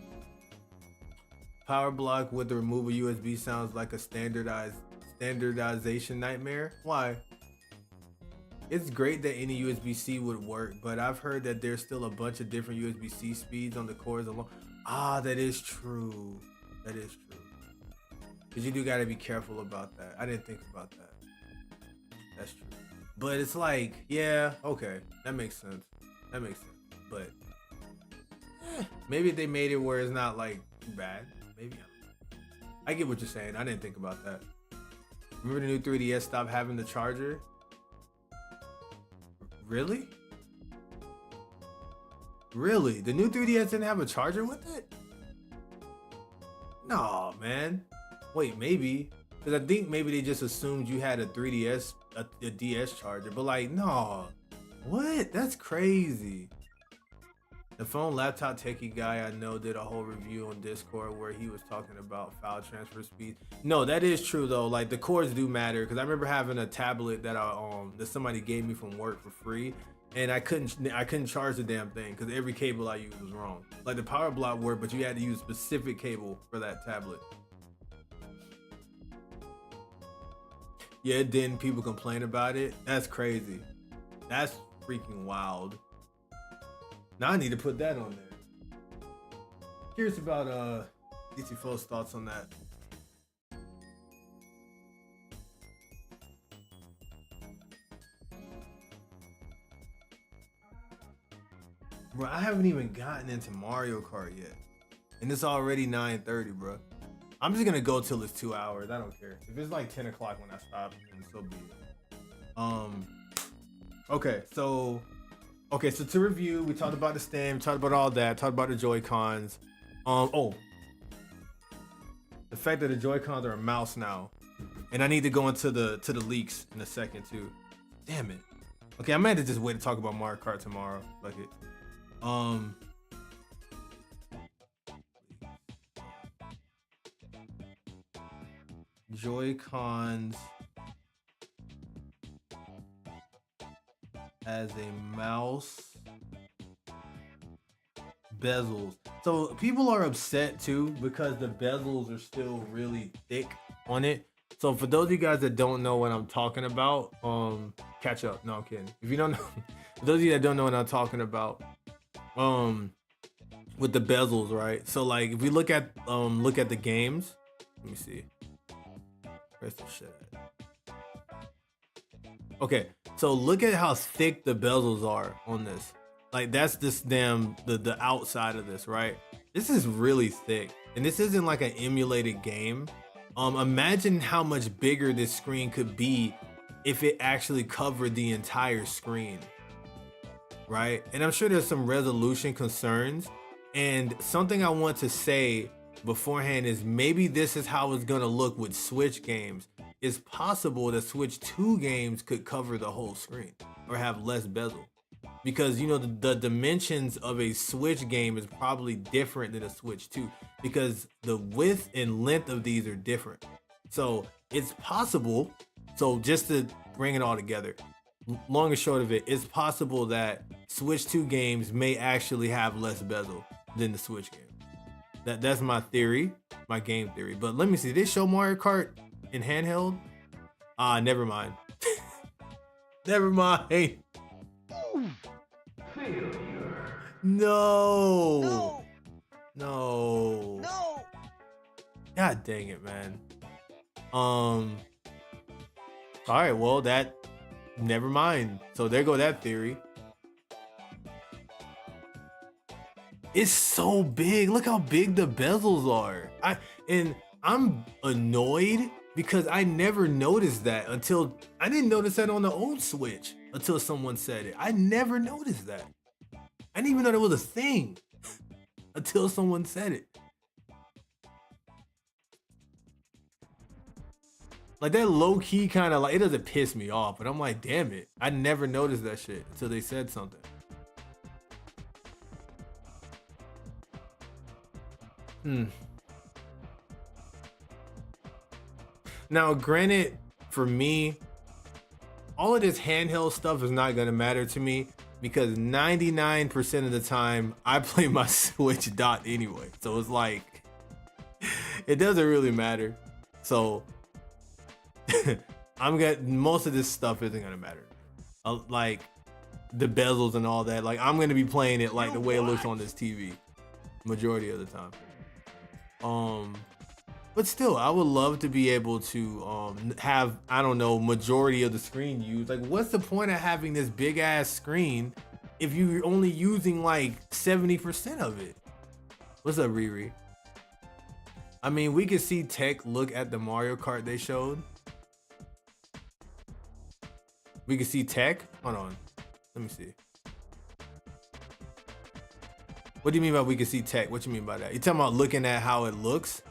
Power block with the removable USB sounds like a standardization nightmare. Why? It's great that any USB-C would work, but I've heard that there's still a bunch of different USB-C speeds on the cords alone. Ah, that is true. That is true. Because you do got to be careful about that. I didn't think about that. That's true. But it's like, yeah, okay. That makes sense. But maybe they made it where it's not like too bad. Maybe. I get what you're saying. I didn't think about that. Remember the new 3DS stopped having the charger? Really? Really? The new 3DS didn't have a charger with it? No, man. Wait, maybe. Because I think maybe they just assumed you had a 3DS, a DS charger. But like, no. What? That's crazy. The phone laptop techie guy I know did a whole review on Discord where he was talking about file transfer speed. No, that is true though. Like the cords do matter because I remember having a tablet that that somebody gave me from work for free, and I couldn't charge the damn thing because every cable I used was wrong. Like the power block worked, but you had to use a specific cable for that tablet. Yeah, didn't people complain about it? That's crazy. That's freaking wild. Now I need to put that on there. Curious about DC4's thoughts on that. Bro, I haven't even gotten into Mario Kart yet. And it's already 9:30, bro. I'm just gonna go till it's 2 hours. I don't care. If it's like 10 o'clock when I stop, then so be it. Okay, so to review, we talked about the stand, talked about all that, talked about the Joy-Cons. The fact that the Joy-Cons are a mouse now. And I need to go into the leaks in a second too. Damn it. Okay, I'm gonna have to just wait to talk about Mario Kart tomorrow. Fuck it. Joy-Cons as a mouse, bezels. So people are upset too because the bezels are still really thick on it. So for those of you guys that don't know what I'm talking about, catch up. No, I'm kidding. If you don't know, for those of you that don't know what I'm talking about, with the bezels, right? So like if we look at the games, let me see. Where's the shit at? Okay, so look at how thick the bezels are on this. Like that's this damn the outside of this, right? This is really thick. and this isn't like an emulated game. Imagine how much bigger this screen could be if it actually covered the entire screen, right? And I'm sure there's some resolution concerns. And something I want to say beforehand is maybe this is how it's gonna look with Switch games. It's possible that Switch 2 games could cover the whole screen or have less bezel. Because you know the dimensions of a Switch game is probably different than a Switch 2 because the width and length of these are different. So it's possible. So just to bring it all together, long and short of it, it's possible that Switch 2 games may actually have less bezel than the Switch game. That's my theory, my game theory. But let me see. Did they show Mario Kart in handheld? Never mind. Never mind. No. No. No. God dang it, man. All right, well, that never mind. So there go that theory. It's so big. Look how big the bezels are. I'm annoyed because I never noticed that until I didn't notice that on the old Switch until someone said it. I never noticed that. I didn't even know that was a thing until someone said it. Like that low key kind of like, it doesn't piss me off, but I'm like, damn it. I never noticed that shit until they said something. Now, granted, for me, all of this handheld stuff is not gonna matter to me because 99% of the time I play my Switch dot anyway. So it's like, it doesn't really matter. So most of this stuff isn't gonna matter. Like the bezels and all that. Like I'm gonna be playing it like the way it looks on this TV, majority of the time. But still, I would love to be able to have, I don't know, majority of the screen used. Like, what's the point of having this big ass screen if you're only using like 70% of it? What's up, Riri? I mean, we could see tech look at the Mario Kart they showed. We could see tech. Hold on. Let me see. What do you mean by we can see tech? What you mean by that? You talking about looking at how it looks?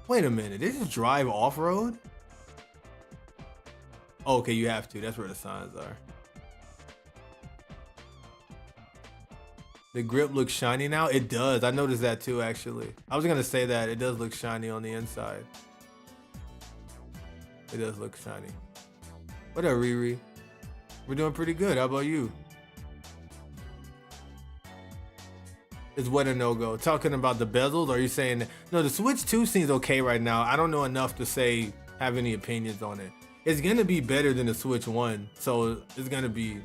Wait a minute, they just drive off-road? Oh, okay, you have to. That's where the signs are. The grip looks shiny now? It does. I noticed that too, actually. I was gonna say that. It does look shiny on the inside. It does look shiny. What up, Riri? We're doing pretty good. How about you? Is what a no-go. Talking about the bezels, or are you saying that? No, the Switch 2 seems okay right now. I don't know enough to say, have any opinions on it. It's gonna be better than the Switch 1, so it's gonna be,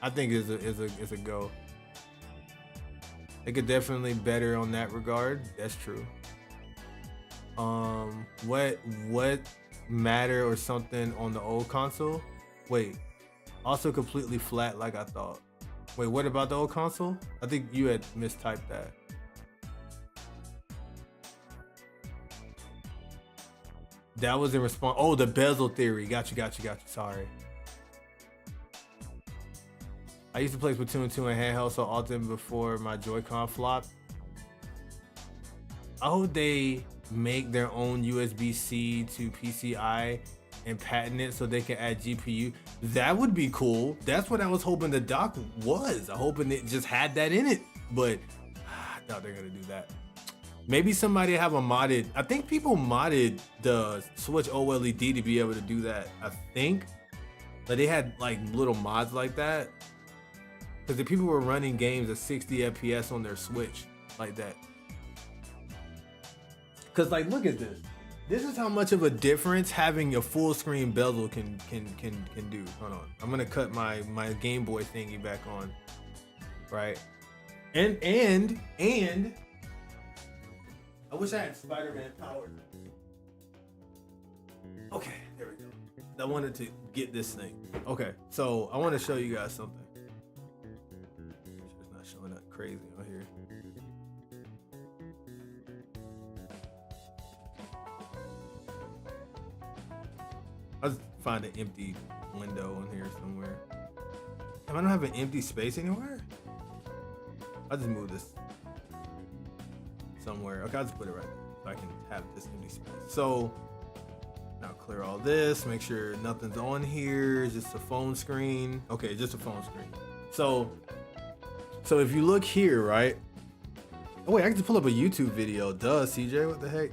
I think it's a go. It could definitely better on that regard. That's true. What matter or something on the old console? Wait, also completely flat like I thought. Wait, what about the old console? I think you had mistyped that. That was in response. Oh, the bezel theory. Got you. Sorry. I used to play Splatoon 2 in handheld so often before my Joy-Con flopped. I hope they make their own USB-C to PCI and patent it so they can add GPU. That would be cool. That's what I was hoping the dock was. I'm hoping it just had that in it, but I doubt they're gonna do that. Maybe somebody have a modded, I think people modded the Switch OLED to be able to do that. I think that they had like little mods like that because the people were running games at 60 FPS on their Switch like that. Cause like, look at this. This is how much of a difference having a full screen bezel can do. Hold on, I'm gonna cut my Game Boy thingy back on, right? And I wish I had Spider-Man powers. Okay, there we go. I wanted to get this thing. Okay, so I want to show you guys something. It's not showing up crazy on here. find an empty window in here somewhere. Damn, I don't have an empty space anywhere. I'll just move this somewhere. Okay, I'll just put it right there so I can have this empty space. So now clear all this, make sure nothing's on here, just a phone screen. Okay, just a phone screen. So if you look here, right? Oh wait, I can just pull up a YouTube video. Duh, CJ, what the heck?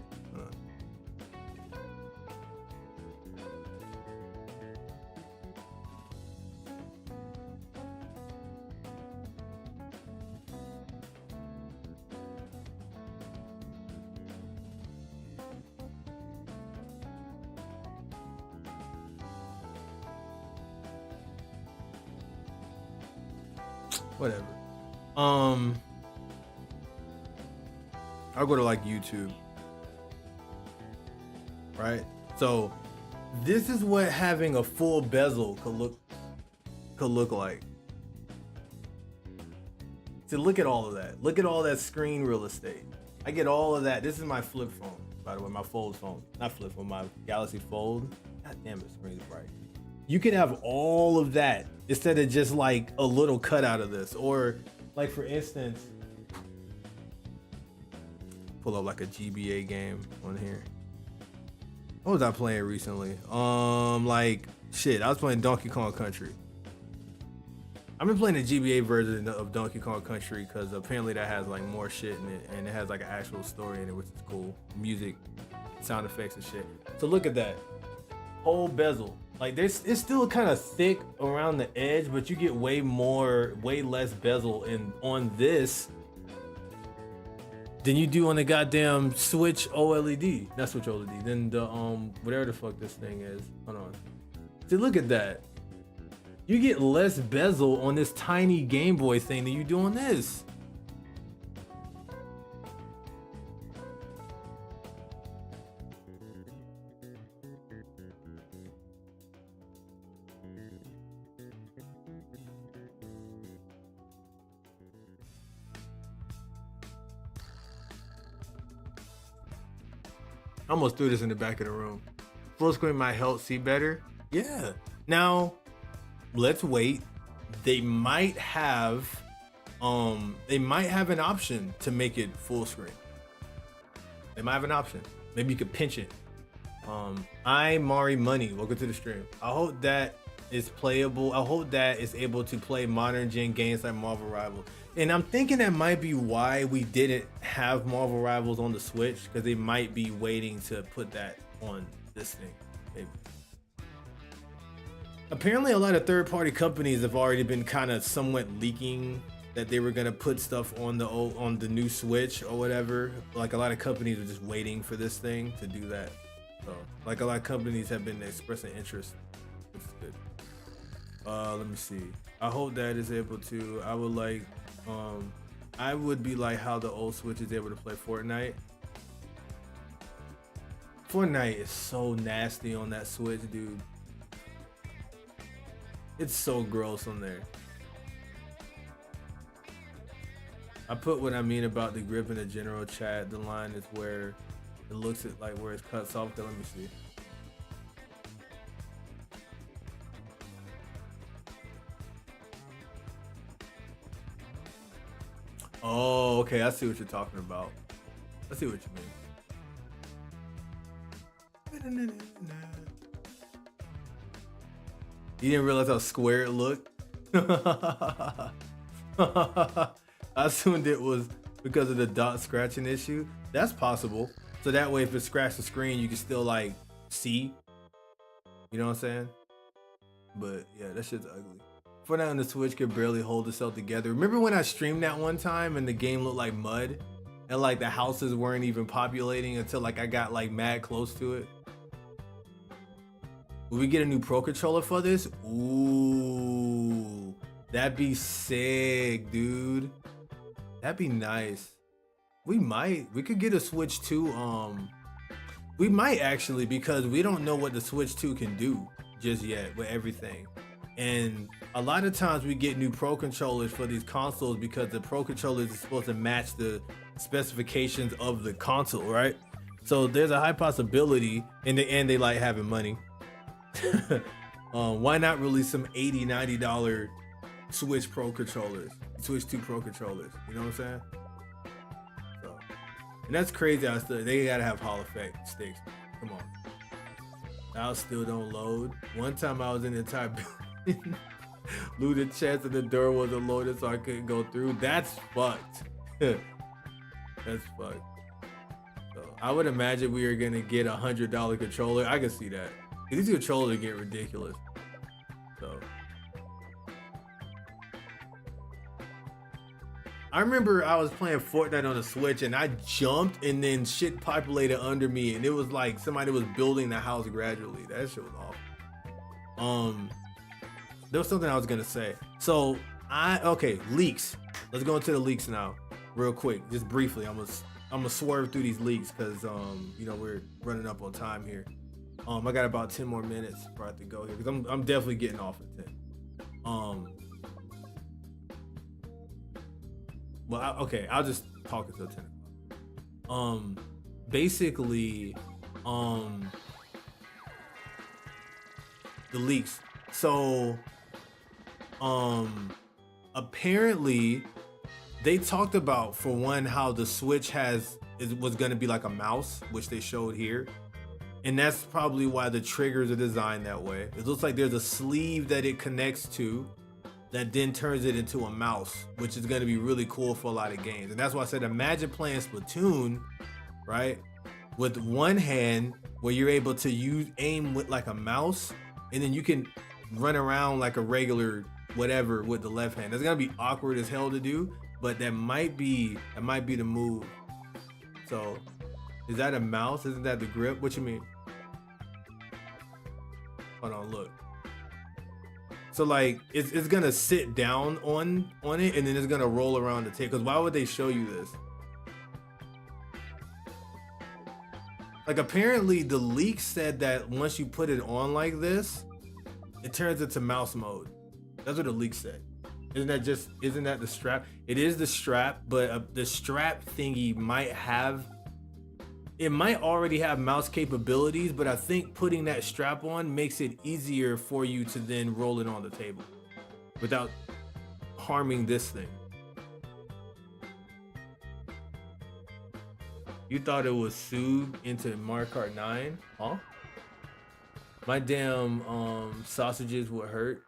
Whatever. I'll go to like YouTube. Right? So this is what having a full bezel could look like. So look at all of that. Look at all that screen real estate. I get all of that. This is my flip phone, by the way, my fold phone. Not flip phone, my Galaxy Fold. God damn it, screen's bright. You can have all of that instead of just like a little cut out of this. Or like for instance, pull up like a GBA game on here. What was I playing recently? Like shit, I was playing Donkey Kong Country. I've been playing the GBA version of Donkey Kong Country because apparently that has like more shit in it and it has like an actual story in it, which is cool. Music, sound effects and shit. So look at that. Whole bezel. Like it's still kind of thick around the edge, but you get way less bezel on this than you do on the goddamn Switch OLED. Not Switch OLED. Then the whatever the fuck this thing is. Hold on. See, look at that. You get less bezel on this tiny Game Boy thing than you do on this. I almost threw this in the back of the room. Full screen might help see better. Yeah. Now, let's wait. They might have an option to make it full screen. They might have an option. Maybe you could pinch it. I Mari Money, welcome to the stream. I hope that is playable. I hope that is able to play modern gen games like Marvel Rivals. And I'm thinking that might be why we didn't have Marvel Rivals on the Switch, because they might be waiting to put that on this thing. Maybe. Apparently a lot of third-party companies have already been kind of somewhat leaking that they were gonna put stuff on the new Switch or whatever. Like a lot of companies are just waiting for this thing to do that. So like a lot of companies have been expressing interest, which is good. Let me see. I hope that is able to. I would be like how the old Switch is able to play Fortnite. Fortnite is so nasty on that Switch, dude. It's so gross on there. I put what I mean about the grip in the general chat. The line is where it looks at like where it cuts off. Let me see. Oh, okay. I see what you're talking about. I see what you mean. You didn't realize how square it looked? I assumed it was because of the dot scratching issue. That's possible. So that way if it scratched the screen, you can still like see. You know what I'm saying? But yeah, that shit's ugly. Fortnite on the Switch could barely hold itself together. Remember when I streamed that one time and the game looked like mud? And like the houses weren't even populating until like I got like mad close to it? Will we get a new Pro Controller for this? Ooh, that'd be sick, dude. That'd be nice. We could get a Switch 2. We might actually, because we don't know what the Switch 2 can do just yet with everything. And a lot of times we get new Pro Controllers for these consoles because the Pro Controllers is supposed to match the specifications of the console, right? So there's a high possibility, in the end they like having money. Why not release some $80, $90 Switch Pro controllers, Switch 2 Pro controllers? You know what I'm saying? So, and that's crazy. They gotta have Hall effect sticks. Come on. Mouse still don't load. One time I was in the entire building, looted chest and the door wasn't loaded, so I couldn't go through. That's fucked. That's fucked. So I would imagine we are gonna get $100 controller. I can see that. These controllers get ridiculous. So I remember I was playing Fortnite on the Switch and I jumped and then shit populated under me and it was like somebody was building the house gradually. That shit was awful. There was something I was gonna say. So okay, leaks. Let's go into the leaks now, real quick, just briefly. I'm gonna swerve through these leaks because you know we're running up on time here. I got about 10 more minutes before I have to go here because I'm definitely getting off at 10. Well, okay, I'll just talk until 10 o'clock. Basically, the leaks. So, apparently, they talked about, for one, how the Switch was going to be like a mouse, which they showed here. And that's probably why the triggers are designed that way. It looks like there's a sleeve that it connects to that then turns it into a mouse, which is going to be really cool for a lot of games. And that's why I said, imagine playing Splatoon, right? With one hand where you're able to aim with like a mouse, and then you can run around like a regular whatever with the left hand. That's going to be awkward as hell to do, but that might be the move. So is that a mouse? Isn't that the grip? What you mean? Hold on, look. So like it's gonna sit down on it and then it's gonna roll around the table. Because why would they show you this? Like apparently the leak said that once you put it on like this, it turns into mouse mode. That's what the leak said. Isn't that the strap? It is the strap, but the strap thingy might already have mouse capabilities, but I think putting that strap on makes it easier for you to then roll it on the table without harming this thing. You thought it was Soog into Mario Kart 9? Huh? My damn sausages would hurt.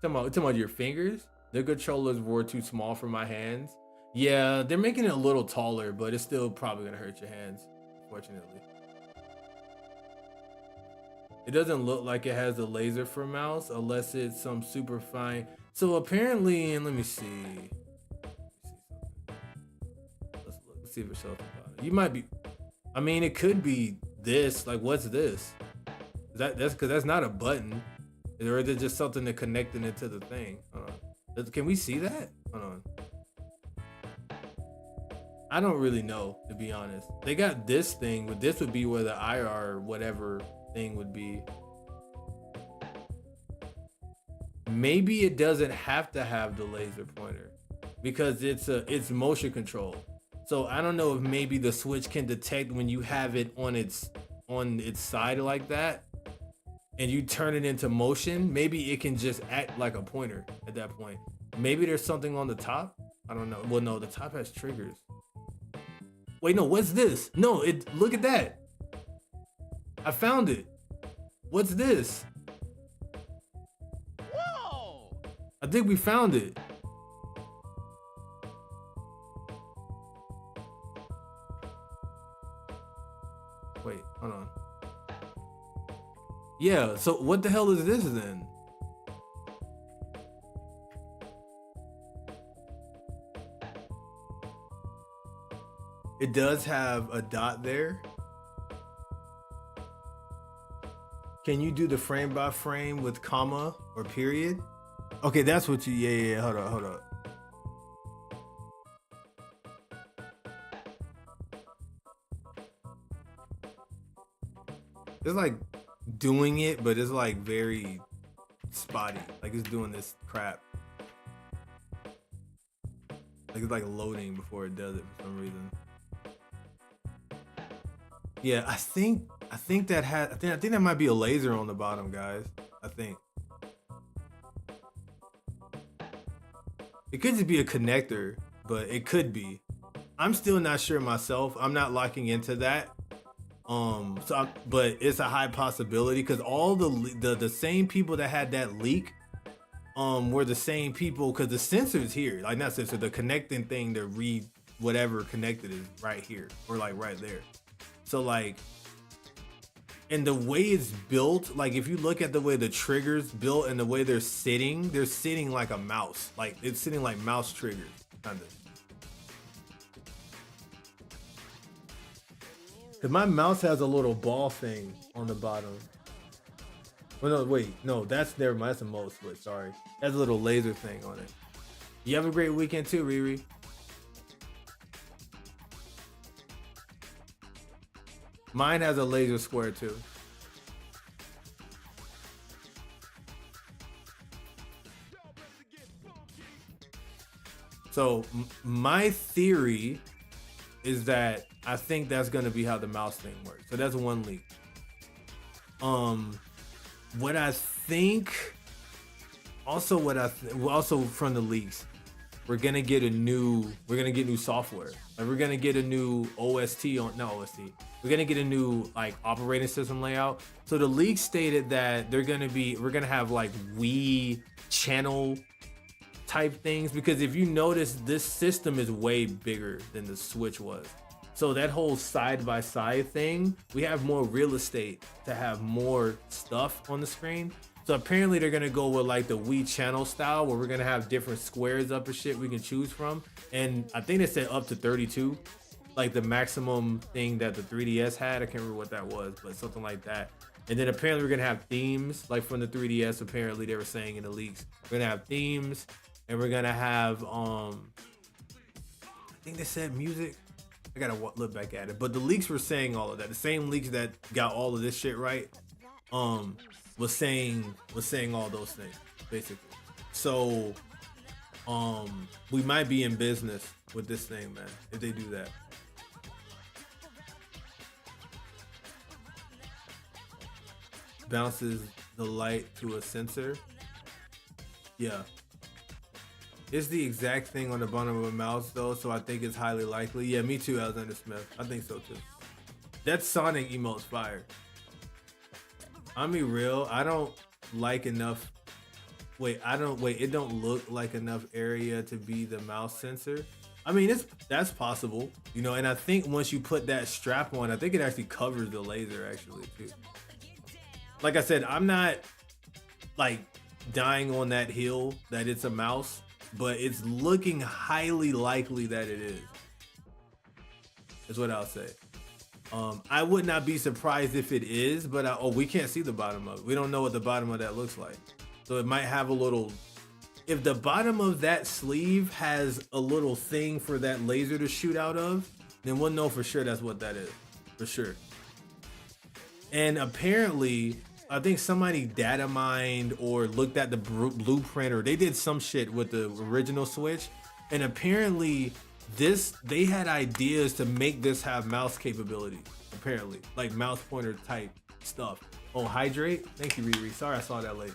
Talking about your fingers? The controllers were too small for my hands. Yeah, they're making it a little taller, but it's still probably gonna hurt your hands. Fortunately, it doesn't look like it has a laser for mouse unless it's some super fine. So apparently, and let me see. Let's see if it shows about it. You might be. I mean, it could be this. Like, what's this? That's because that's not a button, or is it just something to connecting it to the thing? Can we see that? Hold on. I don't really know, to be honest. They got this thing, but this would be where the IR whatever thing would be. Maybe it doesn't have to have the laser pointer because it's motion control. So I don't know if maybe the Switch can detect when you have it on its side like that and you turn it into motion. Maybe it can just act like a pointer at that point. Maybe there's something on the top. I don't know. Well, no, the top has triggers. Wait, no, what's this? No, look at that. I found it. What's this? Whoa! I think we found it. Wait, hold on. Yeah, so what the hell is this then? It does have a dot there. Can you do the frame by frame with comma or period? Okay, that's what you, yeah, hold up. It's like doing it, but it's like very spotty. Like it's doing this crap. Like it's like loading before it does it for some reason. Yeah, I think I think that had. I think that might be a laser on the bottom, guys. I think it could just be a connector, but it could be. I'm still not sure myself. I'm not locking into that. But it's a high possibility because all the same people that had that leak, were the same people because the sensor's here, like not sensor, the connecting thing to read whatever connected is right here or like right there. So like, and the way it's built, like if you look at the way the trigger's built and the way they're sitting like a mouse, like it's sitting like mouse triggers, kind of. Cause my mouse has a little ball thing on the bottom. Well, no, wait, no, that's never mind. That's a mode switch. Sorry, has a little laser thing on it. You have a great weekend too, Riri. Mine has a laser square too. So my theory is that I think that's gonna be how the mouse thing works. So that's one leak. What I think, also from the leaks, we're gonna get new software. Like we're gonna get a new OST on, not OST. We're gonna get a new like operating system layout. So the leak stated that we're gonna have like Wii channel type things, because if you notice, this system is way bigger than the Switch was. So that whole side by side thing, we have more real estate to have more stuff on the screen. So apparently they're gonna go with like the Wii channel style, where we're gonna have different squares up and shit we can choose from. And I think they said up to 32, like the maximum thing that the 3DS had. I can't remember what that was, but something like that. And then apparently we're gonna have themes, like from the 3DS. Apparently they were saying in the leaks, we're gonna have themes, and we're gonna have I think they said music. I gotta look back at it, but the leaks were saying all of that. The same leaks that got all of this shit right, was saying all those things basically. So, we might be in business with this thing, man, if they do that. Bounces the light to a sensor. Yeah. It's the exact thing on the bottom of a mouse though, so I think it's highly likely. Yeah, me too, Alexander Smith. I think so too. That Sonic emote's fire. I'm be real, I don't like enough. It don't look like enough area to be the mouse sensor. I mean, that's possible, you know, and I think once you put that strap on, I think it actually covers the laser actually too. Like I said, I'm not like dying on that hill that it's a mouse, but it's looking highly likely that it is what I'll say. I would not be surprised if it is, but we can't see the bottom of it. We don't know what the bottom of that looks like. So it might have a little, if the bottom of that sleeve has a little thing for that laser to shoot out of, then we'll know for sure that's what that is, for sure. And apparently, I think somebody data mined or looked at the blueprint, or they did some shit with the original Switch, and apparently they had ideas to make this have mouse capability, apparently, like mouse pointer type stuff. Oh, hydrate. Thank you, Riri. Sorry I saw that late.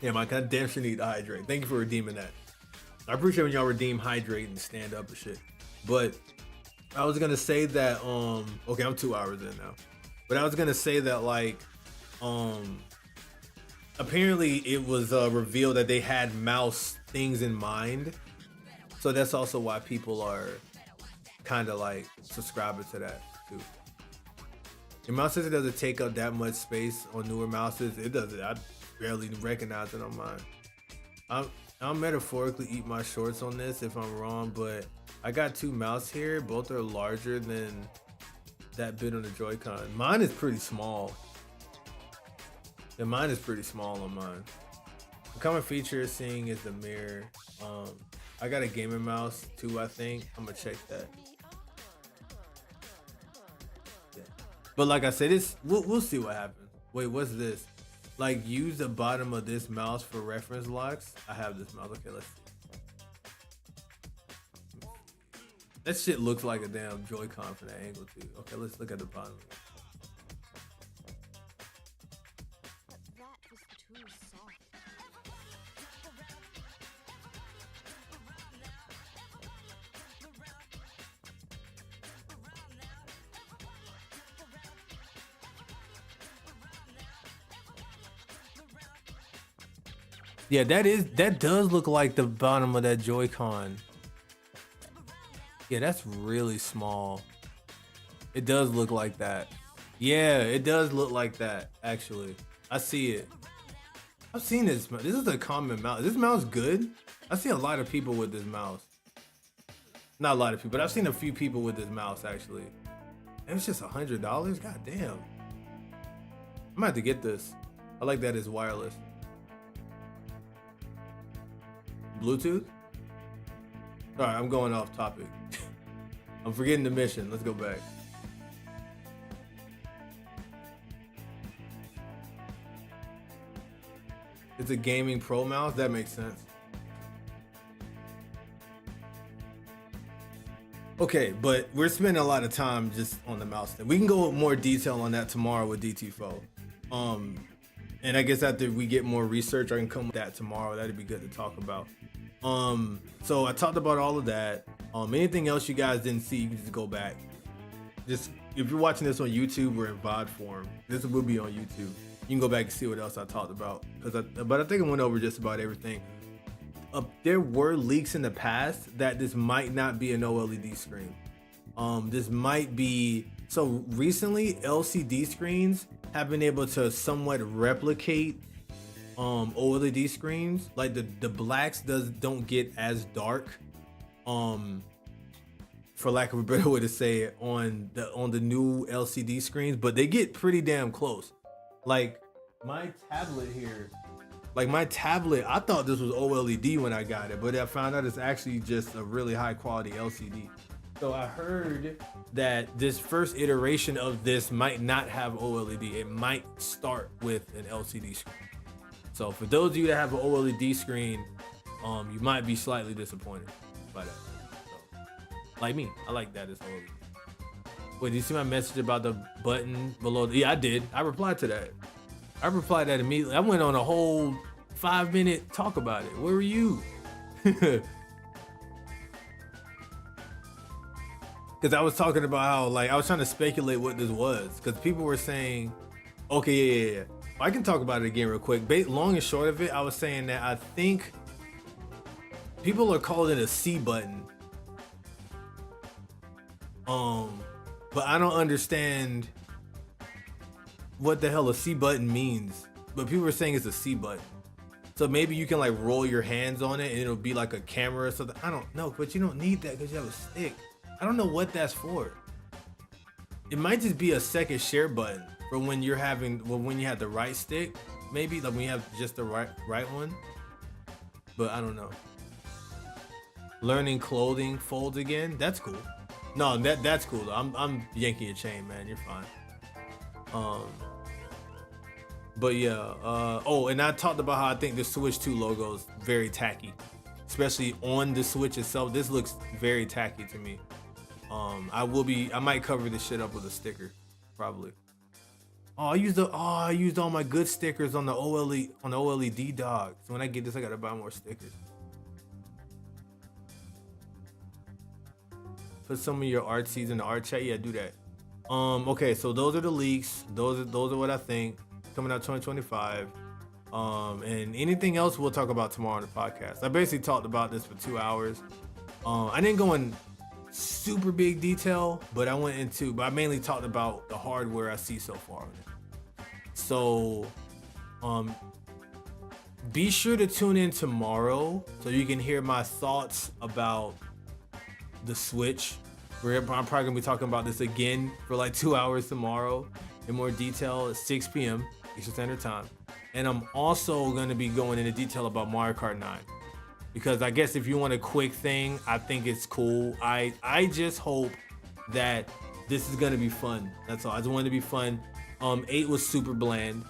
Yeah, I damn sure need to hydrate. Thank you for redeeming that. I appreciate when y'all redeem hydrate and stand up and shit. But I was gonna say that okay, I'm 2 hours in now, but I was gonna say that like apparently it was revealed that they had mouse things in mind, so that's also why people are kind of like subscribing to that too. Your mouse sensor doesn't take up that much space on newer mouses. It doesn't. I barely recognize it on mine. I'll metaphorically eat my shorts on this if I'm wrong, but I got two mouse here. Both are larger than that bit on the Joy-Con. Mine is pretty small. Yeah, mine is pretty small on mine. The common feature seeing is the mirror. I got a gaming mouse too, I think. I'm gonna check that. Yeah. But like I said, we'll see what happens. Wait, what's this? Like, use the bottom of this mouse for reference locks. I have this mouse. Okay, let's see. That shit looks like a damn Joy-Con from that angle too. Okay, let's look at the bottom. Yeah, that does look like the bottom of that Joy-Con. Yeah, that's really small. It does look like that. Yeah, it does look like that, actually. I see it. I've seen this. This is a common mouse. Is this mouse good? I see a lot of people with this mouse. Not a lot of people, but I've seen a few people with this mouse, actually. And it's just $100? God damn. I might have to get this. I like that it's wireless. Bluetooth? All right, I'm going off topic. I'm forgetting the mission. Let's go back. It's a gaming pro mouse. That makes sense. Okay, but we're spending a lot of time just on the mouse thing. We can go with more detail on that tomorrow with DTFO. And I guess after we get more research, I can come with that tomorrow. That'd be good to talk about. So I talked about all of that. Anything else you guys didn't see, you can just go back. Just if you're watching this on YouTube or in VOD form, this will be on YouTube. You can go back and see what else I talked about. But I think I went over just about everything. There were leaks in the past that this might not be an OLED screen. This might be, so recently LCD screens have been able to somewhat replicate OLED screens. Like the blacks don't get as dark, for lack of a better way to say it, on the new LCD screens, but they get pretty damn close. Like my tablet here, I thought this was OLED when I got it, but I found out it's actually just a really high quality LCD. So I heard that this first iteration of this might not have OLED. It might start with an LCD screen. So for those of you that have an OLED screen, you might be slightly disappointed by that. So, like me, I like that it's OLED. Wait, did you see my message about the button below? Yeah, I did. I replied to that. I replied that immediately. I went on a whole 5-minute talk about it. Where were you? Because I was talking about how, like, I was trying to speculate what this was. Because people were saying, okay, yeah. I can talk about it again real quick. Long and short of it, I was saying that I think people are calling it a C button. But I don't understand what the hell a C button means. But people are saying it's a C button. So maybe you can like roll your hands on it and it'll be like a camera or something. I don't know, but you don't need that because you have a stick. I don't know what that's for. It might just be a second share button for when you're having, well, when you have the right stick, maybe like when you have just the right one. But I don't know. Learning clothing folds again. That's cool. No, that's cool though. I'm yanking a chain, man. You're fine. But yeah. Oh, and I talked about how I think the Switch 2 logo is very tacky, especially on the Switch itself. This looks very tacky to me. I might cover this shit up with a sticker, probably. Oh, I used all my good stickers on the OLED dog. So when I get this, I gotta buy more stickers. Put some of your artsies in the art chat. Yeah, do that. Okay, so those are the leaks. Those are what I think coming out 2025. And anything else we'll talk about tomorrow on the podcast. I basically talked about this for 2 hours. I didn't go in super big detail, but I mainly talked about the hardware I see so far on it. So be sure to tune in tomorrow so you can hear my thoughts about the Switch. I'm probably gonna be talking about this again for like 2 hours tomorrow in more detail at 6 p.m. Eastern Standard Time. And I'm also gonna be going into detail about Mario Kart 9. Because I guess if you want a quick thing, I think it's cool. I just hope that this is gonna be fun. That's all. I just want it to be fun. 8 was super bland.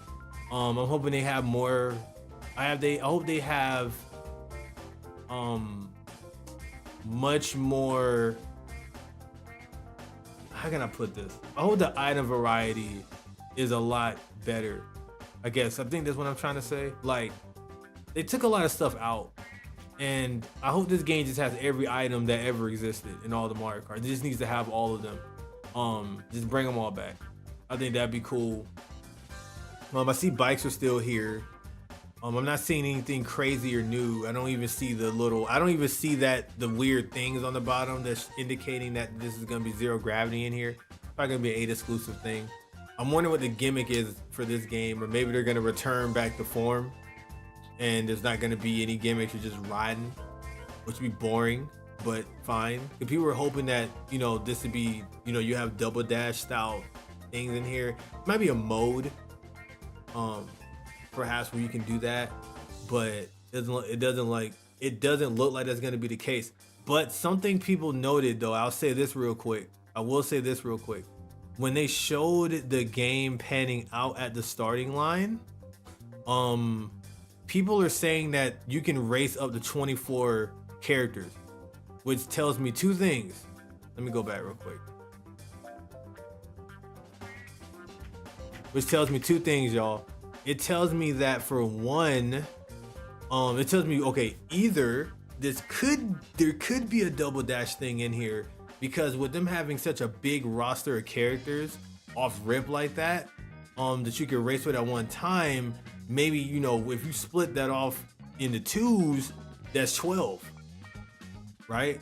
I'm hoping they have more. I hope they have much more how can I put this? I hope the item variety is a lot better. I guess I think that's what I'm trying to say. Like, they took a lot of stuff out, and I hope this game just has every item that ever existed in all the Mario Kart. It just needs to have all of them. Just bring them all back. I think that'd be cool. I see bikes are still here. I'm not seeing anything crazy or new. I don't even see the weird things on the bottom that's indicating that this is gonna be zero gravity in here. Probably gonna be an 8 exclusive thing. I'm wondering what the gimmick is for this game, or maybe they're gonna return back to form and there's not gonna be any gimmicks. You're just riding, which would be boring, but fine. If people were hoping that, you know, this would be, you know, you have double dash style things in here. It might be a mode, perhaps, where you can do that, but it doesn't look like that's gonna be the case. But something people noted, though, I'll say this real quick. I will say this real quick. When they showed the game panning out at the starting line, people are saying that you can race up to 24 characters, which tells me two things. Let me go back real quick. Which tells me two things, y'all. It tells me that, for one, it tells me, okay, either there could be a double dash thing in here, because with them having such a big roster of characters off rip like that, that you can race with at one time, maybe, you know, if you split that off into twos, that's 12, right?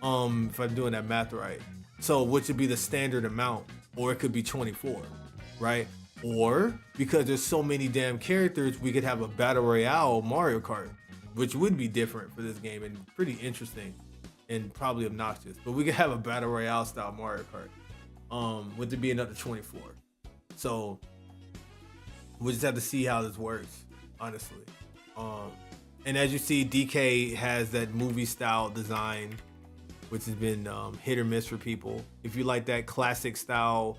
If I'm doing that math right. So which would be the standard amount, or it could be 24, right? Or, because there's so many damn characters, we could have a battle royale Mario Kart, which would be different for this game and pretty interesting and probably obnoxious. But we could have a battle royale style Mario Kart, with it being up to 24. So we'll just have to see how this works, honestly. And as you see, DK has that movie style design, which has been hit or miss for people. If you like that classic style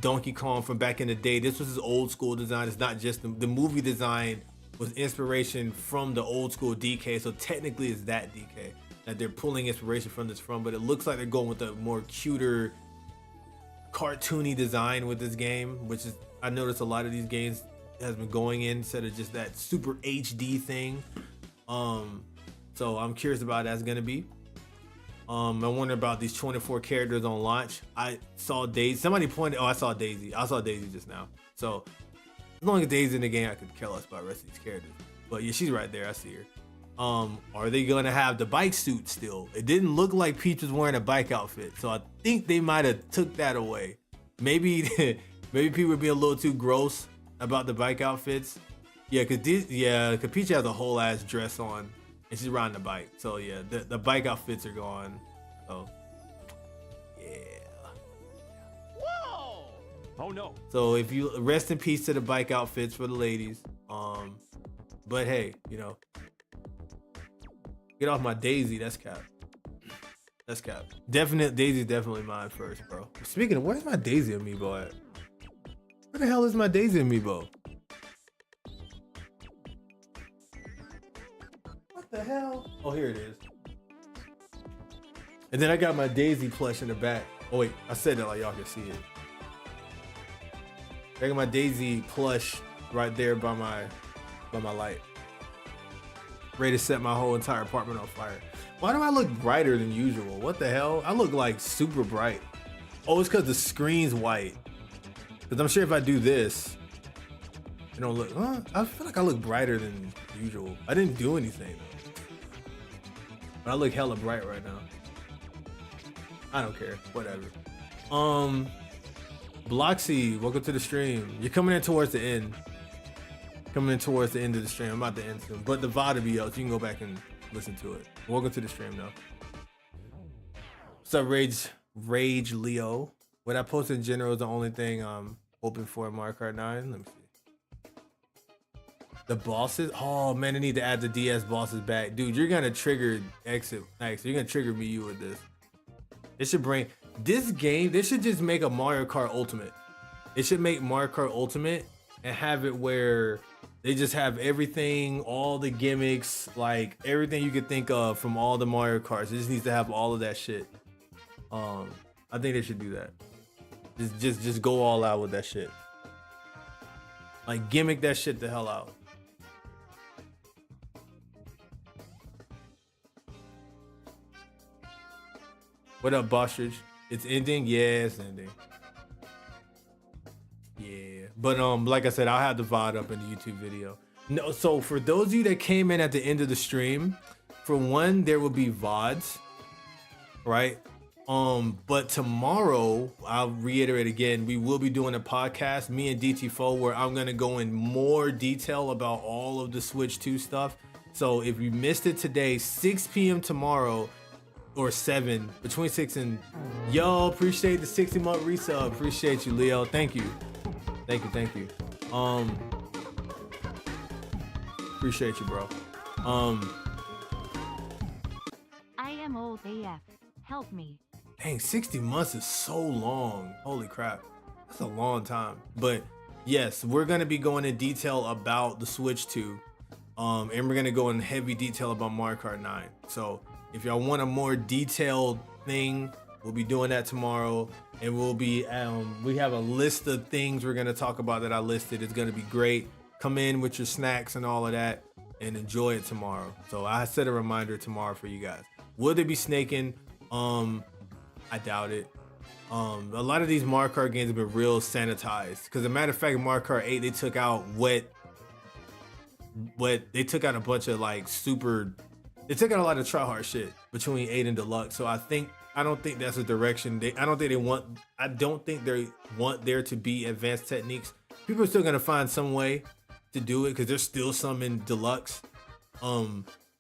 Donkey Kong from back in the day, this was his old school design. It's not just the movie design was inspiration from the old school DK, so technically it's that DK that they're pulling inspiration from this from, but it looks like they're going with a more cuter, cartoony design with this game, which is, I noticed a lot of these games has been going in instead of just that super HD thing. So I'm curious about how that's gonna be. I wonder about these 24 characters on launch. I saw Daisy. Somebody pointed. Oh, I saw Daisy. I saw Daisy just now. So as long as Daisy's in the game, I could care less about the rest of these characters. But yeah, she's right there. I see her. Are they gonna have the bike suit still? It didn't look like Peach was wearing a bike outfit, so I think they might have took that away. Maybe maybe people would be a little too gross about the bike outfits. Yeah, cause Peach has a whole ass dress on, and she's riding the bike. So yeah, the bike outfits are gone. So yeah. Whoa! Oh no. So if you rest in peace to the bike outfits for the ladies. But hey, you know, get off my Daisy. That's cap. That's cap. Daisy's definitely mine first, bro. Speaking of, where's my Daisy amiibo at? Where the hell is my Daisy amiibo? What the hell? Oh, here it is. And then I got my Daisy plush in the back. Oh wait, I said that like y'all can see it. I got my Daisy plush right there by my light. Ready to set my whole entire apartment on fire. Why do I look brighter than usual? What the hell? I look like super bright. Oh, it's because the screen's white. Because I'm sure if I do this, it don't look, I feel like I look brighter than usual. I didn't do anything though. But I look hella bright right now. I don't care, whatever. Bloxy, welcome to the stream. You're coming in towards the end. Coming in towards the end of the stream. I'm about to end soon. But the VOD will be out, so you can go back and listen to it. Welcome to the stream though. What's up, Rage Leo? What I post in general is the only thing I'm hoping for in Mario Kart 9. Let me see. The bosses? Oh man, I need to add the DS bosses back. Dude, you're gonna trigger exit. Nice. You're gonna trigger me with this. It should bring this game, they should just make a Mario Kart Ultimate. It should make Mario Kart Ultimate and have it where they just have everything, all the gimmicks, like everything you could think of from all the Mario Karts. It just needs to have all of that shit. I think they should do that. Just go all out with that shit. Like gimmick that shit the hell out. What up, Bostridge? It's ending? Yeah, it's ending. Yeah. But like I said, I'll have the VOD up in the YouTube video. No, so for those of you that came in at the end of the stream, for one, there will be VODs, right? But tomorrow, I'll reiterate again, we will be doing a podcast, me and DT4, where I'm gonna go in more detail about all of the Switch 2 stuff. So if you missed it today, 6 p.m. tomorrow, or 7, between 6 and yo, appreciate the 60-month resub. Appreciate you, Leo. Thank you. Thank you. Appreciate you, bro. I am old AF. Help me. Dang, 60 months is so long. Holy crap. That's a long time. But yes, we're gonna be going in detail about the Switch 2. And we're gonna go in heavy detail about Mario Kart 9. So if y'all want a more detailed thing, we'll be doing that tomorrow. And we'll be we have a list of things we're gonna talk about that I listed. It's gonna be great. Come in with your snacks and all of that and enjoy it tomorrow. So I set a reminder tomorrow for you guys. Will there be snaking? I doubt it. A lot of these Mario Kart games have been real sanitized. Because as a matter of fact, Mario Kart 8, they took out they took out a bunch of like they took out a lot of tryhard shit between 8 and Deluxe. So I don't think that's a direction. I don't think they want there to be advanced techniques. People are still gonna find some way to do it because there's still some in Deluxe.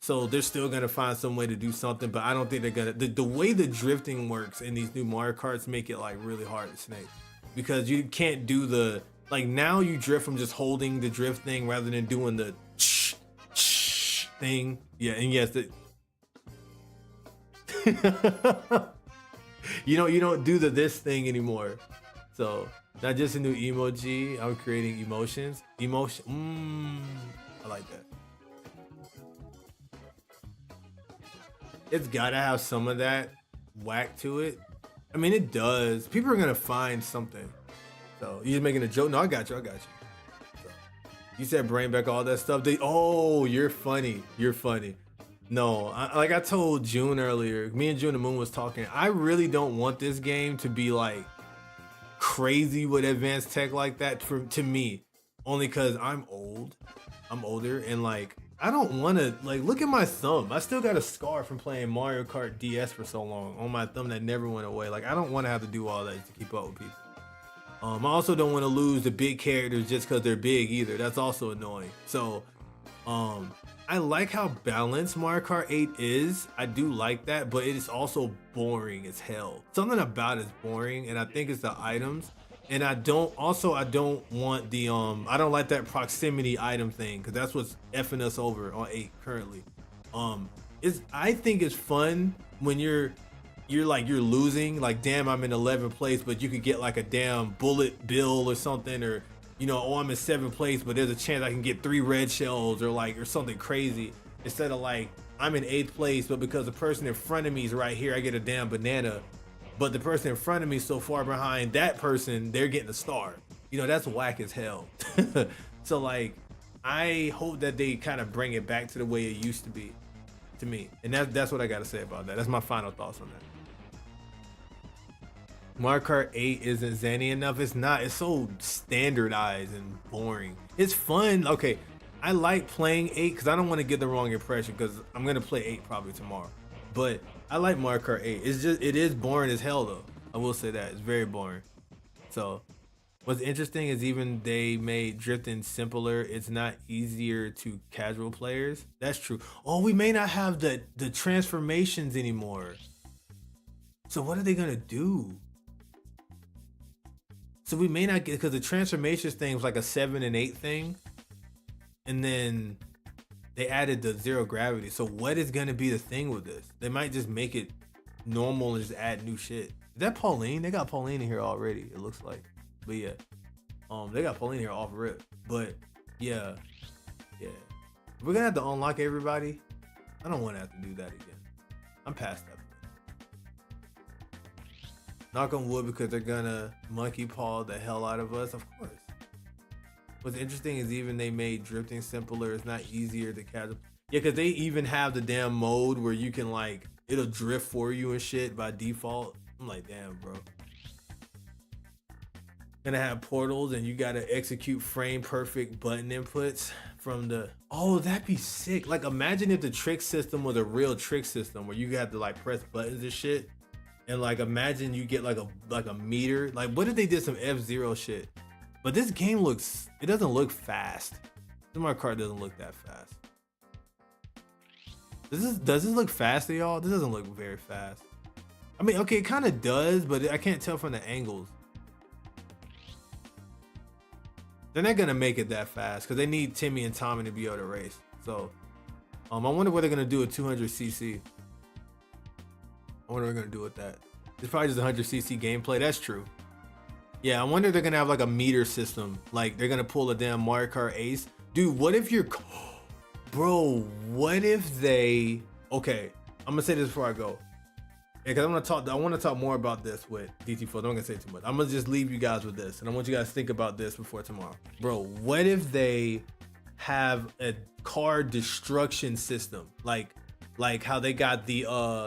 So they're still gonna find some way to do something, but I don't think they're gonna. The way the drifting works in these new Mario Karts make it like really hard to snake, because you can't do the like now you drift from just holding the drift thing rather than doing the thing. Yeah, and yes, you don't do this thing anymore. So not just a new emoji. I'm creating emotions. I like that. It's gotta have some of that whack to it. I mean, it does. People are gonna find something. So you just making a joke? No, I got you. So, you said bring back all that stuff. You're funny. No, like I told June earlier, me and June the Moon was talking. I really don't want this game to be like crazy with advanced tech like that to me, only because I'm older, and like I don't want to like look at my thumb. I still got a scar from playing Mario Kart DS for so long on my thumb that never went away. Like I don't want to have to do all that to keep up with people. I also don't want to lose the big characters just because they're big either. That's also annoying. So I like how balanced Mario Kart 8 is. I do like that, but it is also boring as hell. Something about it is boring, and I think it's the items. And I don't want the I don't like that proximity item thing, because that's what's effing us over on 8 currently. I think it's fun when you're losing, like damn, I'm in 11th place, but you could get like a damn bullet bill or something, or I'm in 7th place, but there's a chance I can get 3 red shells or something crazy, instead of like I'm in 8th place, but because the person in front of me is right here, I get a damn banana. But the person in front of me is so far behind that person, they're getting a star. That's whack as hell. So like, I hope that they kind of bring it back to the way it used to be, to me. And that's what I got to say about that. That's my final thoughts on that. Mario Kart 8 isn't zany enough. It's not. It's so standardized and boring. It's fun. Okay, I like playing 8 because I don't want to get the wrong impression, because I'm going to play 8 probably tomorrow. But I like Mario Kart 8. It is boring as hell though. I will say that. It's very boring. So what's interesting is even they made drifting simpler. It's not easier to casual players. That's true. Oh, we may not have the transformations anymore. So what are they gonna do? So we may not get, because the transformations thing was like a 7 and 8 thing, and then they added the zero gravity. So what is gonna be the thing with this? They might just make it normal and just add new shit. Is that Pauline? They got Pauline in here already, it looks like. But yeah, they got Pauline here off rip. But yeah, we're gonna have to unlock everybody. I don't want to have to do that again. I'm past that. Knock on wood, because they're gonna monkey paw the hell out of us, of course. What's interesting is even they made drifting simpler. It's not easier to catch. Yeah, because they even have the damn mode where you can like, it'll drift for you and shit by default. I'm like, damn, bro. Gonna have portals and you gotta execute frame perfect button inputs from the, oh, that'd be sick. Like imagine if the trick system was a real trick system where you had to like press buttons and shit. And like imagine you get like a meter. Like what if they did some F-Zero shit? But this game looks, it doesn't look fast. This Mario Kart doesn't look that fast. Does this look fast to y'all? This doesn't look very fast. I mean, okay, it kind of does, but I can't tell from the angles. They're not gonna make it that fast because they need Timmy and Tommy to be able to race. So, I wonder what they're gonna do with 200cc. I wonder what they're gonna do with that. It's probably just 100cc gameplay. That's true. Yeah, I wonder if they're gonna have like a meter system. Like they're gonna pull a damn Mario Kart Ace. Dude, what if you're, bro? What if they? Okay, I'm gonna say this before I go. Because I want to talk more about this with DT4. I'm not gonna say too much. I'm gonna just leave you guys with this, and I want you guys to think about this before tomorrow, bro. What if they have a car destruction system, like how they got the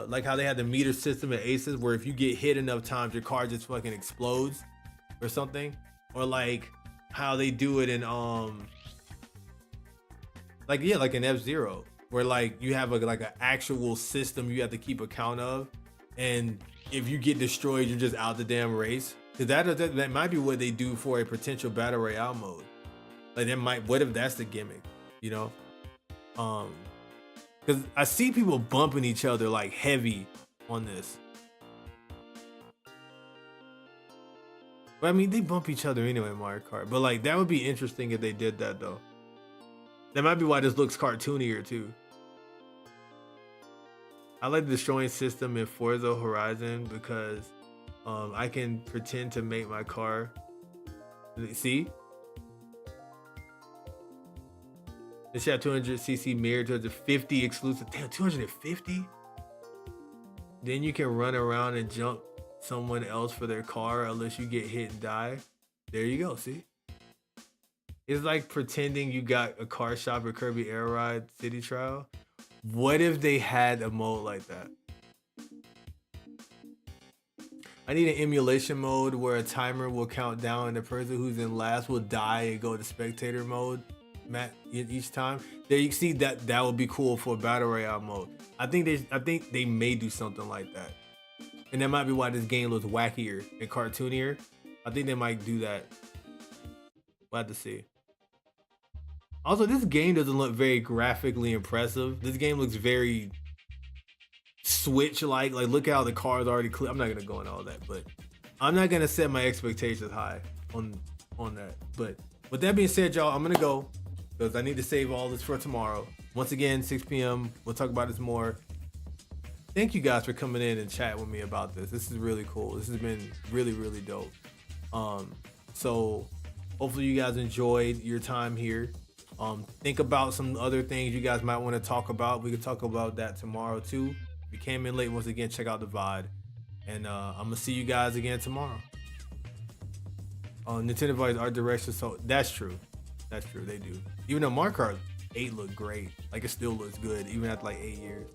like how they had the meter system at Aces, where if you get hit enough times, your car just fucking explodes, or something, or like how they do it in like yeah, like an F-Zero, where like you have like an actual system you have to keep account of. And if you get destroyed, you're just out the damn race. Cause that might be what they do for a potential battle royale mode. Like that might, what if that's the gimmick, you know? Cause I see people bumping each other like heavy on this. But I mean, they bump each other anyway in Mario Kart. But like, that would be interesting if they did that though. That might be why this looks cartoonier too. I like the destroying system in Forza Horizon because I can pretend to make my car. See? This shot 200cc mirror, 250 exclusive. Damn, 250? Then you can run around and jump someone else for their car unless you get hit and die. There you go, see? It's like pretending you got a car shop at Kirby Air Ride City Trial. What if they had a mode like that? I need an emulation mode where a timer will count down and the person who's in last will die and go to spectator mode each time. There you see that would be cool for a battle royale mode. I think they may do something like that. And that might be why this game looks wackier and cartoonier. I think they might do that. We'll have to see. Also, this game doesn't look very graphically impressive. This game looks very Switch-like. Like, look how the car's already clear. I'm not gonna go into all that, but I'm not gonna set my expectations high on that. But with that being said, y'all, I'm gonna go because I need to save all this for tomorrow. Once again, 6 p.m. We'll talk about this more. Thank you guys for coming in and chatting with me about this. This is really cool. This has been really, really dope. So hopefully you guys enjoyed your time here. Think about some other things you guys might want to talk about. We could talk about that tomorrow too. If you came in late, once again, check out the VOD. And I'm gonna see you guys again tomorrow. Nintendo provides art direction, so that's true. That's true, they do. Even though Mario Kart 8 looked great, like it still looks good, even after like 8 years.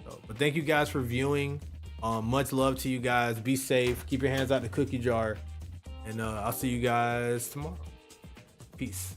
So, but thank you guys for viewing. Much love to you guys. Be safe. Keep your hands out the cookie jar. And I'll see you guys tomorrow. Peace.